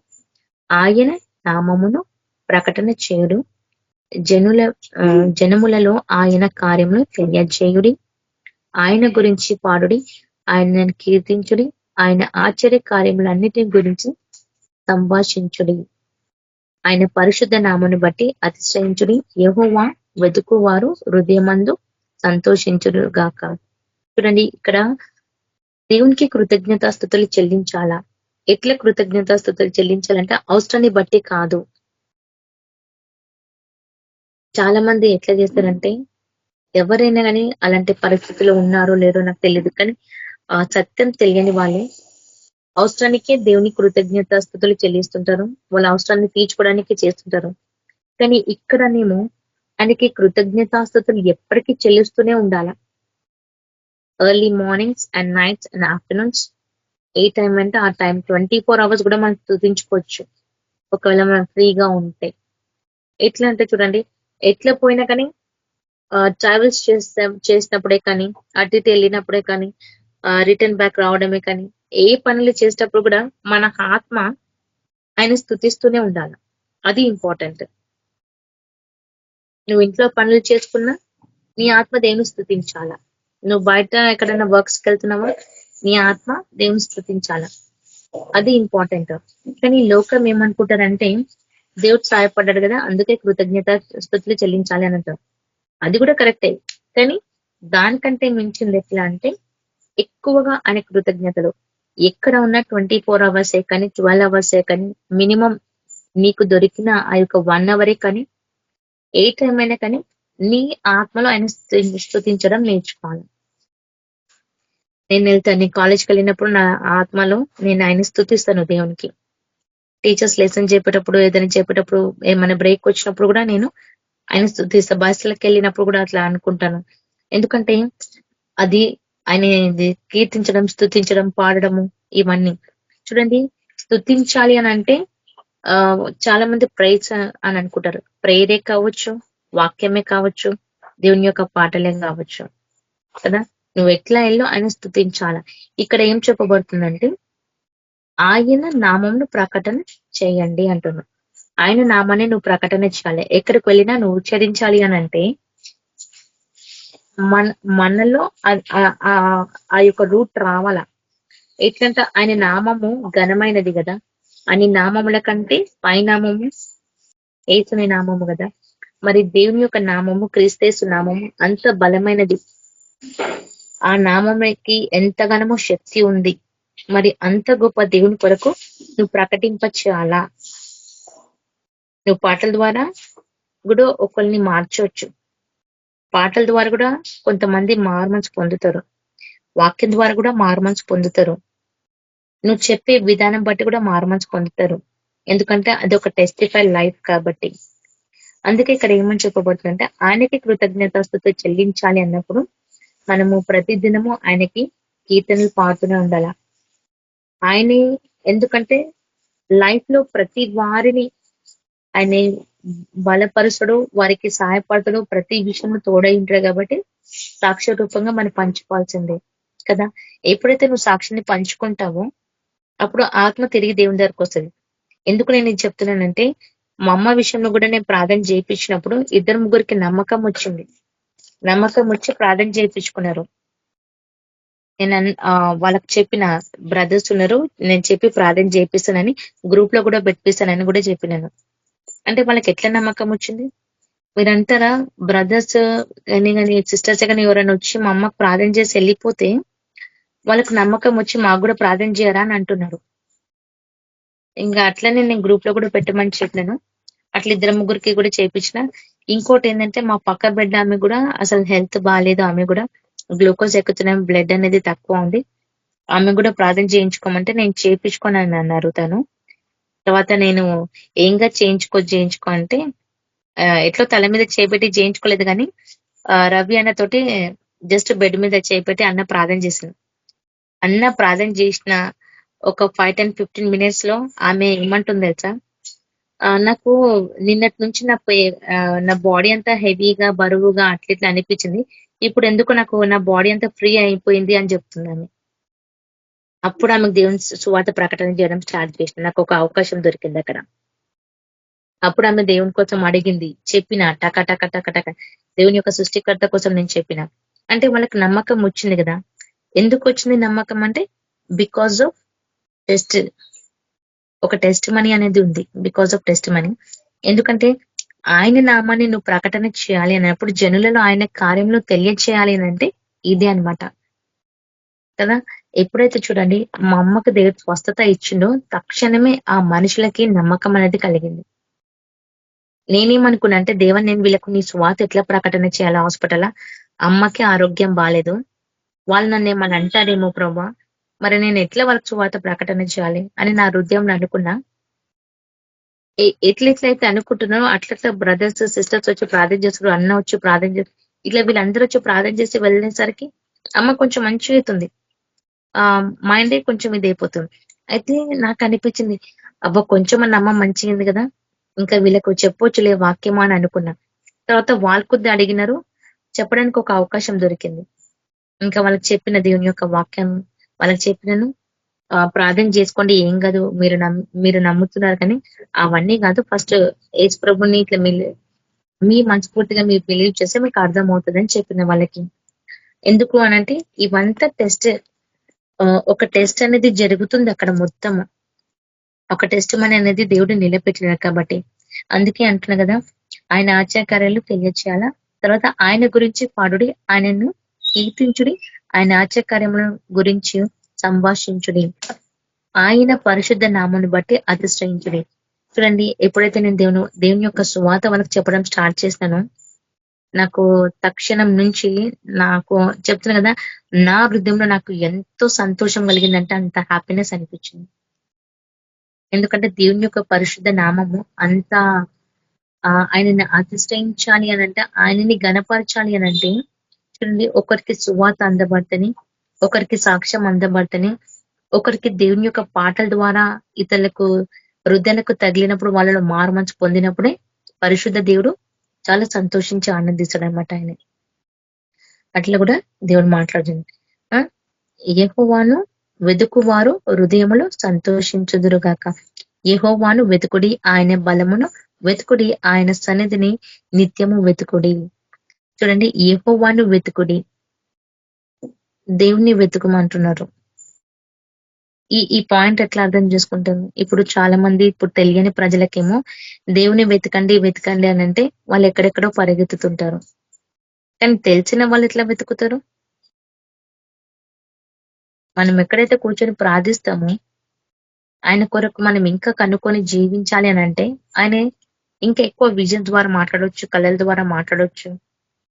ఆయన నామమును ప్రకటన చేయుడు, జనములలో ఆయన కార్యములు తెలియజేయుడి, ఆయన గురించి పాడుడి, ఆయనను కీర్తించుడి, ఆయన ఆశ్చర్య కార్యములన్నిటి గురించి సంభాషించుడి, ఆయన పరిశుద్ధ నామను బట్టి అతిశయించుడి, యెహోవా వెతుకువారు హృదయమందు సంతోషించుడు గాక. చూడండి ఇక్కడ దేవునికి కృతజ్ఞతాస్తుతులు చెల్లించాలా. ఎట్లా కృతజ్ఞతాస్తుతులు చెల్లించాలంటే అవసరాన్ని బట్టి కాదు. చాలా మంది ఎట్లా చేస్తారంటే, ఎవరైనా కానీ అలాంటి పరిస్థితుల్లో ఉన్నారో లేదో నాకు తెలియదు, కానీ సత్యం తెలియని వాళ్ళు అవసరానికే దేవుని కృతజ్ఞతాస్తుతులు చెల్లిస్తుంటారు. వాళ్ళ అవసరాన్ని తీర్చుకోవడానికి చేస్తుంటారు. కానీ ఇక్కడనేమో ఆయనకి కృతజ్ఞతాస్తుతులు ఎప్పటికీ చెల్లిస్తూనే ఉండాల. Early mornings and nights and afternoons, A time అంటే ఆ టైం 24 hours కూడా మనం స్తుతించుకోవచ్చు ఒకవేళ మనం ఫ్రీగా ఉంటే. ఎట్లా అంటే చూడండి, ఎట్లా పోయినా కానీ ట్రావెల్స్ చేసినప్పుడే కానీ, అటు ఇటు వెళ్ళినప్పుడే కానీ, రిటర్న్ బ్యాక్ రావడమే కానీ, ఏ పనులు చేసేటప్పుడు కూడా మన ఆత్మ ఆయన స్తుతిస్తూనే ఉండాలి. అది ఇంపార్టెంట్. నువ్వు ఇంట్లో పనులు చేసుకున్నా నీ ఆత్మ దేవుని స్తుతించాలా. నువ్వు బయట ఎక్కడైనా వర్క్స్కి వెళ్తున్నావా, నీ ఆత్మ దేవుని స్తుతించాలా. అది ఇంపార్టెంట్. కానీ లోకం ఏమనుకుంటారంటే, దేవుడు సహాయపడ్డాడు కదా అందుకే కృతజ్ఞత స్తుతులు చెల్లించాలి అని అంటారు. అది కూడా కరెక్టే, కానీ దానికంటే మించింది ఎట్లా అంటే ఎక్కువగా ఆయన కృతజ్ఞతలు ఎక్కడ ఉన్న 24 hours కానీ 12 hours కానీ మినిమం నీకు దొరికిన ఆ యొక్క 1 hour కానీ ఏ టైం అయినా కానీ నీ ఆత్మలో ఆయన స్తుతించడం నేర్చుకోవాలి. నేను కాలేజ్కి వెళ్ళినప్పుడు నా ఆత్మలో నేను ఆయన స్తుతిస్తాను దేవునికి. టీచర్స్ లెసన్ చెప్పేటప్పుడు, ఏదైనా చెప్పేటప్పుడు, ఏమైనా బ్రేక్ వచ్చినప్పుడు కూడా నేను ఆయన స్తుతిస్తా. బస్సులకు వెళ్ళినప్పుడు కూడా అట్లా అనుకుంటాను. ఎందుకంటే అది ఆయన కీర్తించడం, స్తుతించడం, పాడడము ఇవన్నీ. చూడండి, స్తుతించాలి అని అంటే చాలా మంది ప్రైజ్ అని అనుకుంటారు. ప్రేయరే కావచ్చు, వాక్యమే కావచ్చు, దేవుని యొక్క పాటలే కావచ్చు కదా. నువ్వు ఎట్లా వెళ్ళో ఆయన స్తుతించాల. ఇక్కడ ఏం చెప్పబడుతుందంటే ఆయన నామంను ప్రకటన చేయండి అంటున్నావు. ఆయన నామాన్ని నువ్వు ప్రకటన చేయాలి. ఎక్కడికి వెళ్ళినా నువ్వు ఉచ్చరించాలి అని అంటే మనలో ఆ యొక్క రూట్ రావాల. ఎట్లంటే ఆయన నామము ఘనమైనది కదా, అని నామముల కంటే పైనామము యేసుని నామము కదా. మరి దేవుని యొక్క నామము, క్రీస్తేసు నామము అంత బలమైనది. ఆ నామముకి ఎంతగానో శక్తి ఉంది. మరి అంత గొప్ప దేవుని కొరకు నువ్వు ప్రకటింప చేయాలా. నువ్వు పాటల ద్వారా కూడా ఒకరిని మార్చవచ్చు. పాటల ద్వారా కూడా కొంతమంది మారుమనసు పొందుతారు. వాక్యం ద్వారా కూడా మారుమనసు పొందుతారు. నువ్వు చెప్పే విధానం బట్టి కూడా మారుమనసు పొందుతారు. ఎందుకంటే అది ఒక టెస్టిఫై లైఫ్ కాబట్టి. అందుకే ఇక్కడ ఏమని చెప్పబడుతుందంటే ఆయనకి కృతజ్ఞతాస్తుతి చెల్లించాలి అన్నప్పుడు మనము ప్రతి దినము ఆయనకి కీర్తనలు పాడుతూనే ఉండాల. ఆయనే ఎందుకంటే లైఫ్ లో ప్రతి వారిని ఆయన బలపరుచడు, వారికి సహాయపడతాడు, ప్రతి విషయంలో తోడై ఉంటాడు కాబట్టి సాక్ష్య రూపంగా మనం పంచుకోవాల్సిందే కదా. ఎప్పుడైతే నువ్వు సాక్షిని పంచుకుంటావో అప్పుడు ఆత్మ తిరిగి దేవుని దగ్గరకు వస్తుంది. ఎందుకు నేను ఇది చెప్తున్నానంటే మా అమ్మ విషయంలో కూడా నేను ప్రార్థన చేయించినప్పుడు 2-3 నమ్మకం వచ్చింది. నమ్మకం వచ్చి ప్రార్థన చేయించుకున్నారు. నేను వాళ్ళకి చెప్పిన బ్రదర్స్ ఉన్నారు, నేను చెప్పి ప్రార్థన చేపిస్తానని గ్రూప్ లో కూడా పెట్టిస్తానని కూడా చెప్పినాను. అంటే వాళ్ళకి ఎట్లా నమ్మకం వచ్చింది? మీరంటారా బ్రదర్స్ కానీ సిస్టర్స్ కానీ ఎవరైనా వచ్చి మా అమ్మకు ప్రార్థన చేసి వెళ్ళిపోతే వాళ్ళకి నమ్మకం వచ్చి మాకు కూడా ప్రార్థన చేయరా అని అంటున్నారు. ఇంకా అట్లనే నేను గ్రూప్ లో కూడా పెట్టమని చెప్పినాను. అట్లా 2-3 కూడా చేయించిన. ఇంకోటి ఏంటంటే మా పక్క బెడ్ ఆమె కూడా అసలు హెల్త్ బాగాలేదు. ఆమె కూడా గ్లూకోజ్ ఎక్కుతున్న బ్లడ్ అనేది తక్కువ ఉంది. ఆమె కూడా ప్రార్థన చేయించుకోమంటే నేను చేయించుకోను అని అన్నారు తను. తర్వాత నేను ఏంగా చేయించుకో అంటే ఎట్లా తల మీద చేపెట్టి చేయించుకోలేదు కానీ రవి అన్న తోటి జస్ట్ బెడ్ మీద చేపెట్టి అన్న ప్రార్థన చేసింది. అన్న ప్రార్థన చేసిన ఒక 5-10-15 మినిట్స్ లో ఆమె ఏమంటుంది తెలుసా, నాకు నిన్నటి నుంచి నా బాడీ అంతా హెవీగా బరువుగా అట్లా అనిపించింది. ఇప్పుడు ఎందుకు నాకు నా బాడీ అంతా ఫ్రీ అయిపోయింది అని చెప్తున్నాను. అప్పుడు ఆమెకు దేవుని సువార్త ప్రకటన చేయడం స్టార్ట్ చేసిన. నాకు ఒక అవకాశం దొరికింది అక్కడ. అప్పుడు ఆమె దేవుని కోసం అడిగింది, చెప్పిన టక టక టక టక దేవుని యొక్క సృష్టికర్త కోసం నేను చెప్పిన. అంటే వాళ్ళకి నమ్మకం వచ్చింది కదా. ఎందుకు వచ్చింది నమ్మకం అంటే బికాజ్ ఆఫ్ టెస్ట్. ఒక టెస్ట్ మనీ అనేది ఉంది, బికాజ్ ఆఫ్ టెస్ట్ మనీ. ఎందుకంటే ఆయన నామాన్ని నువ్వు ప్రకటన చేయాలి అన్నప్పుడు జనులలో ఆయన కార్యంలో తెలియచేయాలి అని అంటే ఇదే అన్నమాట కదా. ఎప్పుడైతే చూడండి మా అమ్మకి దేవుడు స్వస్థత ఇచ్చిండో తక్షణమే ఆ మనుషులకి నమ్మకం అనేది కలిగింది. నేనేమనుకున్నా అంటే దేవన్ నేను వీళ్ళకు నీ స్వాత ఎట్లా ప్రకటన చేయాలి హాస్పిటల్, అమ్మకి ఆరోగ్యం బాగాలేదు, వాళ్ళు నన్ను ఏమని అంటారేమో ప్రభా, మరి నేను ఎట్లా వాళ్ళకి సువాత ప్రకటన చేయాలి అని నా హృదయంలో అనుకున్నా. ఎట్లెట్లయితే అనుకుంటున్నారో అట్లట్లా బ్రదర్స్ సిస్టర్స్ వచ్చి ప్రార్థన చేస్తారు, అన్న వచ్చి ప్రార్థన చేస్తారు, ఇట్లా వీళ్ళందరూ వచ్చి ప్రార్థన చేసి వెళ్ళేసరికి అమ్మ కొంచెం మంచిగా అవుతుంది. మైండే కొంచెం ఇది అయిపోతుంది. అయితే నాకు అనిపించింది అబ్బా కొంచెం అమ్మ మంచిగా కదా, ఇంకా వీళ్ళకు చెప్పొచ్చులే వాక్యమా అని అనుకున్నా. తర్వాత వాళ్ళు కొద్ది అడిగినారు, చెప్పడానికి ఒక అవకాశం దొరికింది. ఇంకా వాళ్ళకి చెప్పిన దేవుని యొక్క వాక్యం వాళ్ళకి చెప్పినాను. ప్రార్థన చేసుకోండి ఏం కాదు, మీరు నమ్ముతున్నారు కానీ అవన్నీ కాదు, ఫస్ట్ యేసు ప్రభుని ఇట్లా మీ మనస్ఫూర్తిగా మీరు బిలీవ్ చేస్తే మీకు అర్థం అవుతుందని చెప్పిన వాళ్ళకి. ఎందుకు అనంటే ఇవంతా టెస్ట్, ఒక టెస్ట్ అనేది జరుగుతుంది అక్కడ మొత్తం. ఒక టెస్ట్ మనీ అనేది దేవుడు నిలబెట్టినాడు కాబట్టి. అందుకే అంటున్నా కదా ఆయన ఆశ్చర్యకార్యాలు తెలియచేయాలా, తర్వాత ఆయన గురించి పాడుడి, ఆయనను కీర్తించుడి, ఆయన ఆశ్చర్యకార్యముల గురించి సంభాషించుడి, ఆయన పరిశుద్ధ నామమును బట్టి అతిశ్రయించుడి. చూడండి ఎప్పుడైతే నేను దేవుని యొక్క సువాత వాళ్ళకి చెప్పడం స్టార్ట్ చేస్తానో నాకు తక్షణం నుంచి నాకు చెప్తున్నా కదా నా హృదయంలో నాకు ఎంతో సంతోషం కలిగిందంటే అంత హ్యాపీనెస్ అనిపించింది. ఎందుకంటే దేవుని యొక్క పరిశుద్ధ నామము అంత ఆయనని అతిష్ఠించాలి అనంటే, ఆయనని గణపరచాలి అనంటే చూడండి ఒకరికి సువాత అందబడతని, ఒకరికి సాక్ష్యం అందబడతని, ఒకరికి దేవుని యొక్క పాటల ద్వారా ఇతరులకు హృదయాలకు తగిలినప్పుడు వాళ్ళలో మారుమనసు పొందినప్పుడే పరిశుద్ధ దేవుడు చాలా సంతోషించి ఆనందిస్తాడు అనమాట ఆయన. అట్లా కూడా దేవుడు మాట్లాడుతుంది. యెహోవాను వెదుకువారు హృదయములో సంతోషించుదురుగాక. యెహోవాను వెతుకుడి, ఆయన బలమును వెతుకుడి, ఆయన సన్నిధిని నిత్యము వెతుకుడి. చూడండి యెహోవాను వెతుకుడి, దేవుణ్ణి వెతుకుమంటున్నారు. ఈ పాయింట్ ఎట్లా అర్థం చేసుకుంటాము? ఇప్పుడు చాలా మంది ఇప్పుడు తెలియని ప్రజలకేమో దేవుని వెతకండి వెతకండి అని అంటే వాళ్ళు ఎక్కడెక్కడో పరిగెత్తుతుంటారు. కానీ తెలిసిన వాళ్ళు ఎట్లా వెతుకుతారు? మనం ఎక్కడైతే కూర్చొని ప్రార్థిస్తామో ఆయన కొరకు మనం ఇంకా కనుక్కొని జీవించాలి అని అంటే ఆయన ఇంకా ఎక్కువ విజన్ ద్వారా మాట్లాడవచ్చు, కళల ద్వారా మాట్లాడవచ్చు.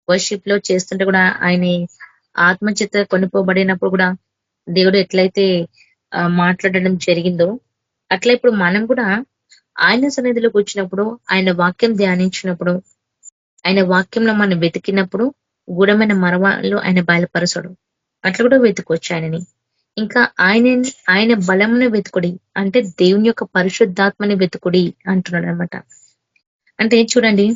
వర్షిప్ లో చేస్తుంటే కూడా ఆయన ఆత్మచేత కొనుక్కోబడినప్పుడు కూడా దేవుడు ఎట్లయితే మాట్లాడడం జరిగిందో అట్లా ఇప్పుడు మనం కూడా ఆయన సన్నిధిలోకి వచ్చినప్పుడు, ఆయన వాక్యం ధ్యానించినప్పుడు, ఆయన వాక్యంలో మనం వెతికినప్పుడు గూఢమైన మర్మాలు ఆయన బయలుపరచడు. అట్లా కూడా వెతుకోవచ్చు ఆయనని. ఇంకా ఆయన బలమును వెతుకుడి అంటే దేవుని యొక్క పరిశుద్ధాత్మని వెతుకుడి అంటున్నాడు అనమాట. అంటే చూడండి,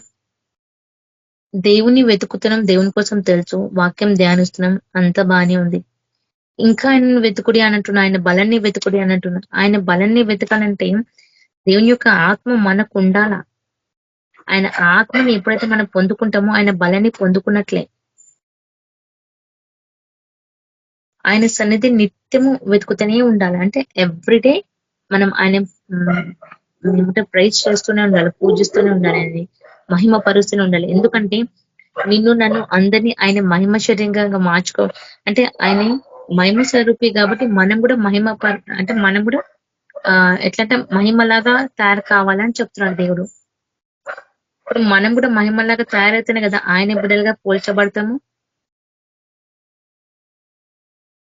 దేవుని వెతుకుతున్నాం, దేవుని కోసం తెలుసు, వాక్యం ధ్యానిస్తున్నాం, అంత బానే ఉంది. ఇంకా ఆయన వెతుకుడి అని అంటున్నా, ఆయన బలాన్ని వెతుకుడి అని అంటున్నా. ఆయన బలాన్ని వెతకాలంటే దేవుని యొక్క ఆత్మ మనకు ఉండాలా. ఆయన ఆత్మని ఎప్పుడైతే మనం పొందుకుంటామో ఆయన బలాన్ని పొందుకున్నట్లే. ఆయన సన్నిధి నిత్యము వెతుకుతూనే ఉండాలి. అంటే ఎవ్రీడే మనం ఆయన ప్రైజ్ చేస్తూనే ఉండాలి, పూజిస్తూనే ఉండాలి, ఆయన్ని మహిమ పరుస్తూనే ఉండాలి. ఎందుకంటే నిన్ను నన్ను అందరినీ ఆయన మహిమ శరీరంగా మార్చుకో అంటే ఆయన మహిమ స్వరూపి కాబట్టి మనం కూడా అంటే మనం కూడా ఎట్లంటే మహిమలాగా తయారు కావాలని చెప్తున్నాడు దేవుడు. ఇప్పుడు మనం కూడా మహిమలాగా తయారైతేనే కదా ఆయన బిడ్డలుగా పోల్చబడతాము.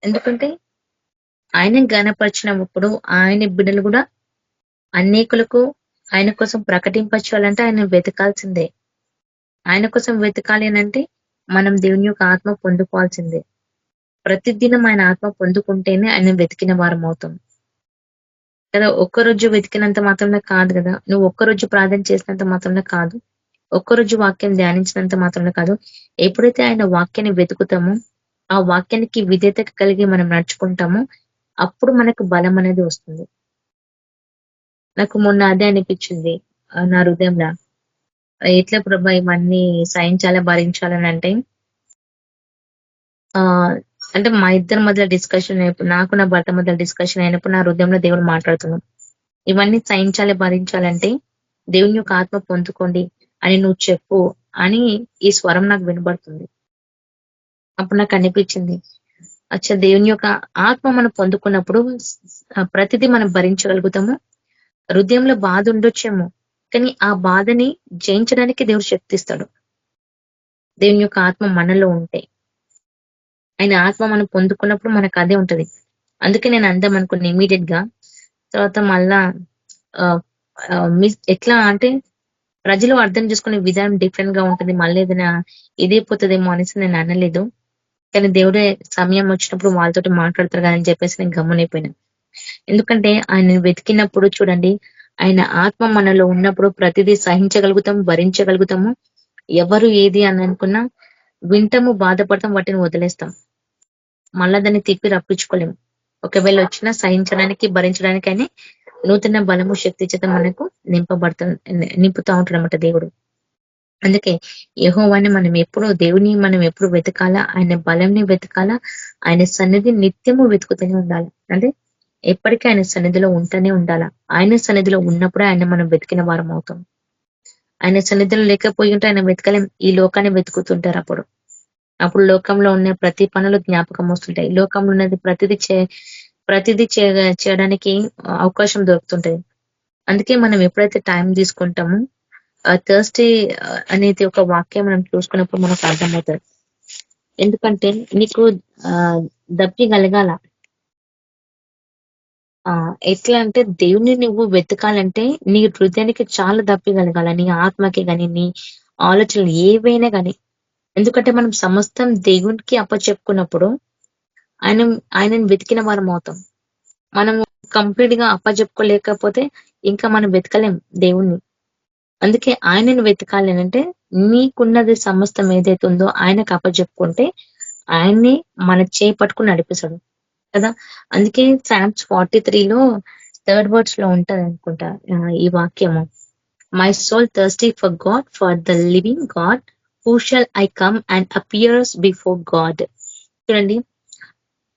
ఎందుకంటే ఆయన గణపరిచినప్పుడు ఆయన బిడ్డలు కూడా అనేకులకు ఆయన కోసం ప్రకటించాలంటే ఆయన వెతకాల్సిందే. ఆయన కోసం వెతకాలి అంటే మనం దేవుని యొక్క ఆత్మ పొందుకోవాల్సిందే. ప్రతిదినం ఆయన ఆత్మ పొందుకుంటేనే ఆయన వెతికిన వారం అవుతాం కదా. ఒక్కరోజు వెతికినంత మాత్రమే కాదు కదా, నువ్వు ఒక్కరోజు ప్రార్థన చేసినంత మాత్రమే కాదు, ఒక్కరోజు వాక్యం ధ్యానించినంత మాత్రమే కాదు. ఎప్పుడైతే ఆయన వాక్యాన్ని వెతుకుతామో, ఆ వాక్యానికి విధేయత కలిగి మనం నడుచుకుంటామో అప్పుడు మనకు బలం అనేది వస్తుంది. నాకు మొన్న అదే అనిపించింది నా హృదయంలో, ఎట్లా ప్రభా ఇవన్నీ సహించాలా భరించాలని అంటే మా ఇద్దరి మధ్య డిస్కషన్ అయినప్పుడు, నాకు నా భర్త మధ్య డిస్కషన్ అయినప్పుడు నా హృదయంలో దేవుడు మాట్లాడుతున్నాం, ఇవన్నీ సహించాలి భరించాలంటే దేవుని యొక్క ఆత్మ పొందుకోండి అని నువ్వు చెప్పు అని ఈ స్వరం నాకు వినబడుతుంది. అప్పుడు నాకు అనిపించింది, అచ్చా దేవుని యొక్క ఆత్మ మనం పొందుకున్నప్పుడు ప్రతిదీ మనం భరించగలుగుతాము. హృదయంలో బాధ ఉండొచ్చేమో, కానీ ఆ బాధని జయించడానికి దేవుడు శక్తిస్తాడు. దేవుని యొక్క ఆత్మ మనలో ఉంటే, ఆయన ఆత్మ మనం పొందుకున్నప్పుడు మనకు అదే ఉంటది. అందుకే నేను అందాం అనుకున్నా ఇమీడియట్ గా. తర్వాత మళ్ళా ఎట్లా అంటే ప్రజలు అర్థం చేసుకునే విధానం డిఫరెంట్ గా ఉంటుంది, మళ్ళీ ఏదైనా ఇదైపోతుందేమో అనేసి నేను అనలేదు. కానీ దేవుడే సమయం వచ్చినప్పుడు వాళ్ళతోటి మాట్లాడతారు కదా అని చెప్పేసి నేను గమ్మునైపోయినా. ఎందుకంటే ఆయన వెతికినప్పుడు చూడండి, ఆయన ఆత్మ మనలో ఉన్నప్పుడు ప్రతిదీ సహించగలుగుతాం, భరించగలుగుతాము. ఎవరు ఏది అని అనుకున్నా వింటాము, బాధపడతాం, వాటిని వదిలేస్తాం, మళ్ళా దాన్ని తిప్పి రప్పించుకోలేము. ఒకవేళ వచ్చినా సహించడానికి భరించడానికి అని నూతన బలము శక్తి చేత మనకు నింపుతా ఉంటాడు అన్నమాట దేవుడు. అందుకే యెహోవాని మనం ఎప్పుడు దేవుని మనం ఎప్పుడు వెతకాలా, ఆయన బలంని వెతకాలా, ఆయన సన్నిధి నిత్యము వెతుకుతూనే ఉండాలి. అంటే ఎప్పటికీ ఆయన సన్నిధిలో ఉంటూనే ఉండాలా. ఆయన సన్నిధిలో ఉన్నప్పుడే ఆయన మనం వెతికిన వారం అవుతాం. ఆయన సన్నిధిలో లేకపోయి ఉంటే ఆయన వెతకలేం. ఈ లోకాన్ని వెతుకుతుంటారు. అప్పుడు లోకంలో ఉన్న ప్రతి పనులు జ్ఞాపకం వస్తుంటాయి. లోకంలో ఉన్నది ప్రతిదీ చేయడానికి అవకాశం దొరుకుతుంటది. అందుకే మనం ఎప్పుడైతే టైం తీసుకుంటామో థర్స్డే అనేది ఒక వాక్యం మనం చూసుకున్నప్పుడు మనకు అర్థమవుతుంది. ఎందుకంటే నీకు దప్పి కలగాల. ఎట్లా అంటే దేవుని నువ్వు వెతకాలంటే నీ హృదయానికి చాలా దప్పి కలగాల, నీ ఆత్మకి గాని, నీ ఆలోచనలు ఏవైనా గాని. ఎందుకంటే మనం సమస్తం దేవునికి అప్పచెప్పుకున్నప్పుడు ఆయనను వెతికిన వారం అవుతాం. మనం కంప్లీట్ గా అప్పచెప్పుకోలేకపోతే ఇంకా మనం వెతకలేం దేవుణ్ణి. అందుకే ఆయనను వెతకాలి అంటే నీకున్నది సమస్తం ఏదైతే ఉందో ఆయనకు అప్పచెప్పుకుంటే ఆయన్ని మన చేయి పట్టుకుని నడిపిస్తాడు కదా. అందుకే Psalms 43లో 3rd వర్డ్స్ లో ఉంటది అనుకుంటా ఈ వాక్యము, my soul thirsty for God, for the living God, who shall I come and appears before God. చూడండి,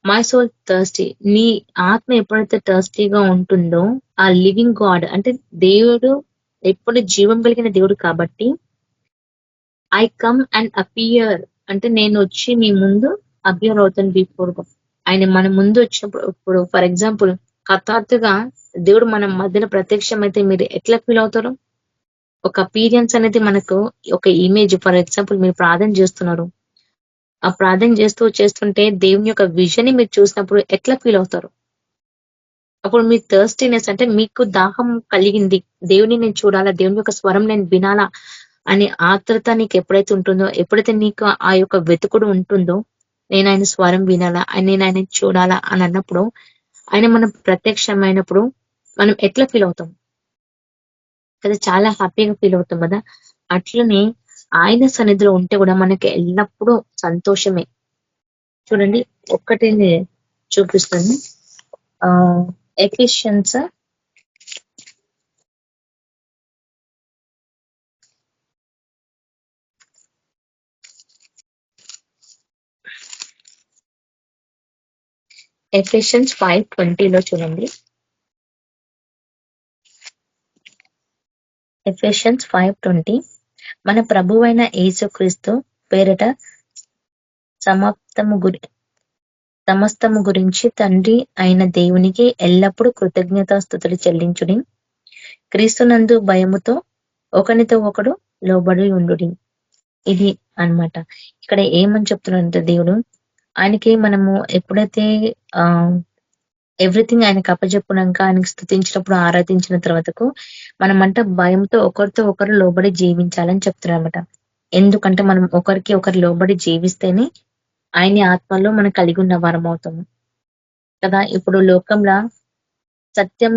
మై సోల్ థర్స్టీ, నీ ఆత్మ ఎప్పుడైతే థర్స్టీగా ఉంటుందో ఆ లివింగ్ గాడ్ అంటే దేవుడు ఎప్పుడు జీవం కలిగిన దేవుడు కాబట్టి, ఐ కమ్ అండ్ అపియర్ అంటే నేను వచ్చి మీ ముందు అపియర్ అవుతాను బిఫోర్ గాడ్. ఆయన మన ముందు వచ్చినప్పుడు, ఇప్పుడు ఫర్ ఎగ్జాంపుల్ హఠాత్తుగా దేవుడు మన మధ్యన ప్రత్యక్షం అయితే మీరు ఎట్లా ఫీల్ అవుతారు? ఒక అపీరియన్స్ అనేది మనకు ఒక ఇమేజ్. ఫర్ ఎగ్జాంపుల్ మీరు ప్రార్థన చేస్తున్నారు, ఆ ప్రార్థన చేస్తుంటే దేవుని యొక్క విజన్ ని మీరు చూసినప్పుడు ఎట్లా ఫీల్ అవుతారు? అప్పుడు మీ థర్స్టీనెస్ అంటే మీకు దాహం కలిగింది, దేవుని నేను చూడాలా, దేవుని యొక్క స్వరం నేను వినాలా అనే ఆత్రుత నీకు ఎప్పుడైతే ఉంటుందో, ఎప్పుడైతే నీకు ఆ యొక్క వెతుకుడు ఉంటుందో, నేను ఆయన స్వరం వినాలా, నేను ఆయన చూడాలా అని అన్నప్పుడు, ఆయన మనం ప్రత్యక్షమైనప్పుడు మనం ఎట్లా ఫీల్ అవుతాం కదా, చాలా హ్యాపీగా ఫీల్ అవుతాం కదా. అట్లనే ఆయన సన్నిధిలో ఉంటే కూడా మనకి ఎల్లప్పుడూ సంతోషమే. చూడండి, ఒక్కటి చూపిస్తాను. ఎఫిషియన్స్ ఎఫిషియన్స్ 5:20 చూడండి. ఎఫిషియన్స్ 5:20 మన ప్రభువైన యేసుక్రీస్తు పేరిట సమస్తము గురించి తండ్రి అయిన దేవునికి ఎల్లప్పుడూ కృతజ్ఞతాస్తుతులు చెల్లించుడి. క్రీస్తునందు భయముతో ఒకనితో ఒకడు లోబడి ఉండుడి. ఇది అన్నమాట. ఇక్కడ ఏమని చెప్తున్నాడంటే దేవుడు, ఆయనకి మనము ఎప్పుడైతే ఎవ్రీథింగ్ ఆయనకు అప్పచెప్పునాక ఆయనకు స్తుతించినప్పుడు, ఆరాధించిన తర్వాతకు మనమంట భయంతో ఒకరితో ఒకరు లోబడి జీవించాలని చెప్తున్నారన్నమాట. ఎందుకంటే మనం ఒకరికి ఒకరు లోబడి జీవిస్తేనే ఆయన ఆత్మలో మనం కలిగి ఉన్న వారం అవుతాము కదా. ఇప్పుడు లోకంలో సత్యం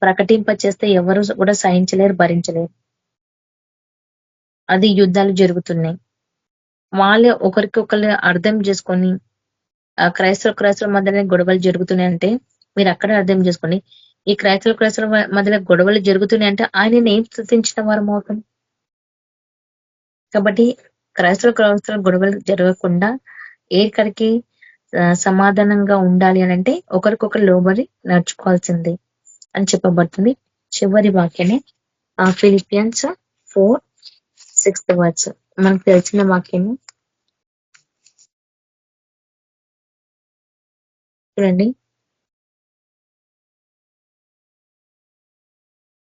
ప్రకటింప చేస్తే ఎవరు కూడా సహించలేరు, భరించలేరు. అది యుద్ధాలు జరుగుతున్నాయి. వాళ్ళే ఒకరికొకరు అర్థం చేసుకొని క్రైస్తవుల మధ్యనే గొడవలు జరుగుతున్నాయి అంటే మీరు అక్కడే అర్థం చేసుకోండి. ఈ క్రైస్తవుల మధ్యలో గొడవలు జరుగుతున్నాయి అంటే ఆయనని ఏం స్తుతించిన వారం అవుతాం. కాబట్టి క్రైస్తవుల గొడవలు జరగకుండా ఏకడికి సమాధానంగా ఉండాలి అని అంటే ఒకరికొకరు లోబడి నడుచుకోవాల్సింది అని చెప్పబడుతుంది. చివరి వాక్యమే ఫిలిపియన్స్ 4:6 వర్డ్స్ మనకు తెలిసిన వాక్యము చూడండి.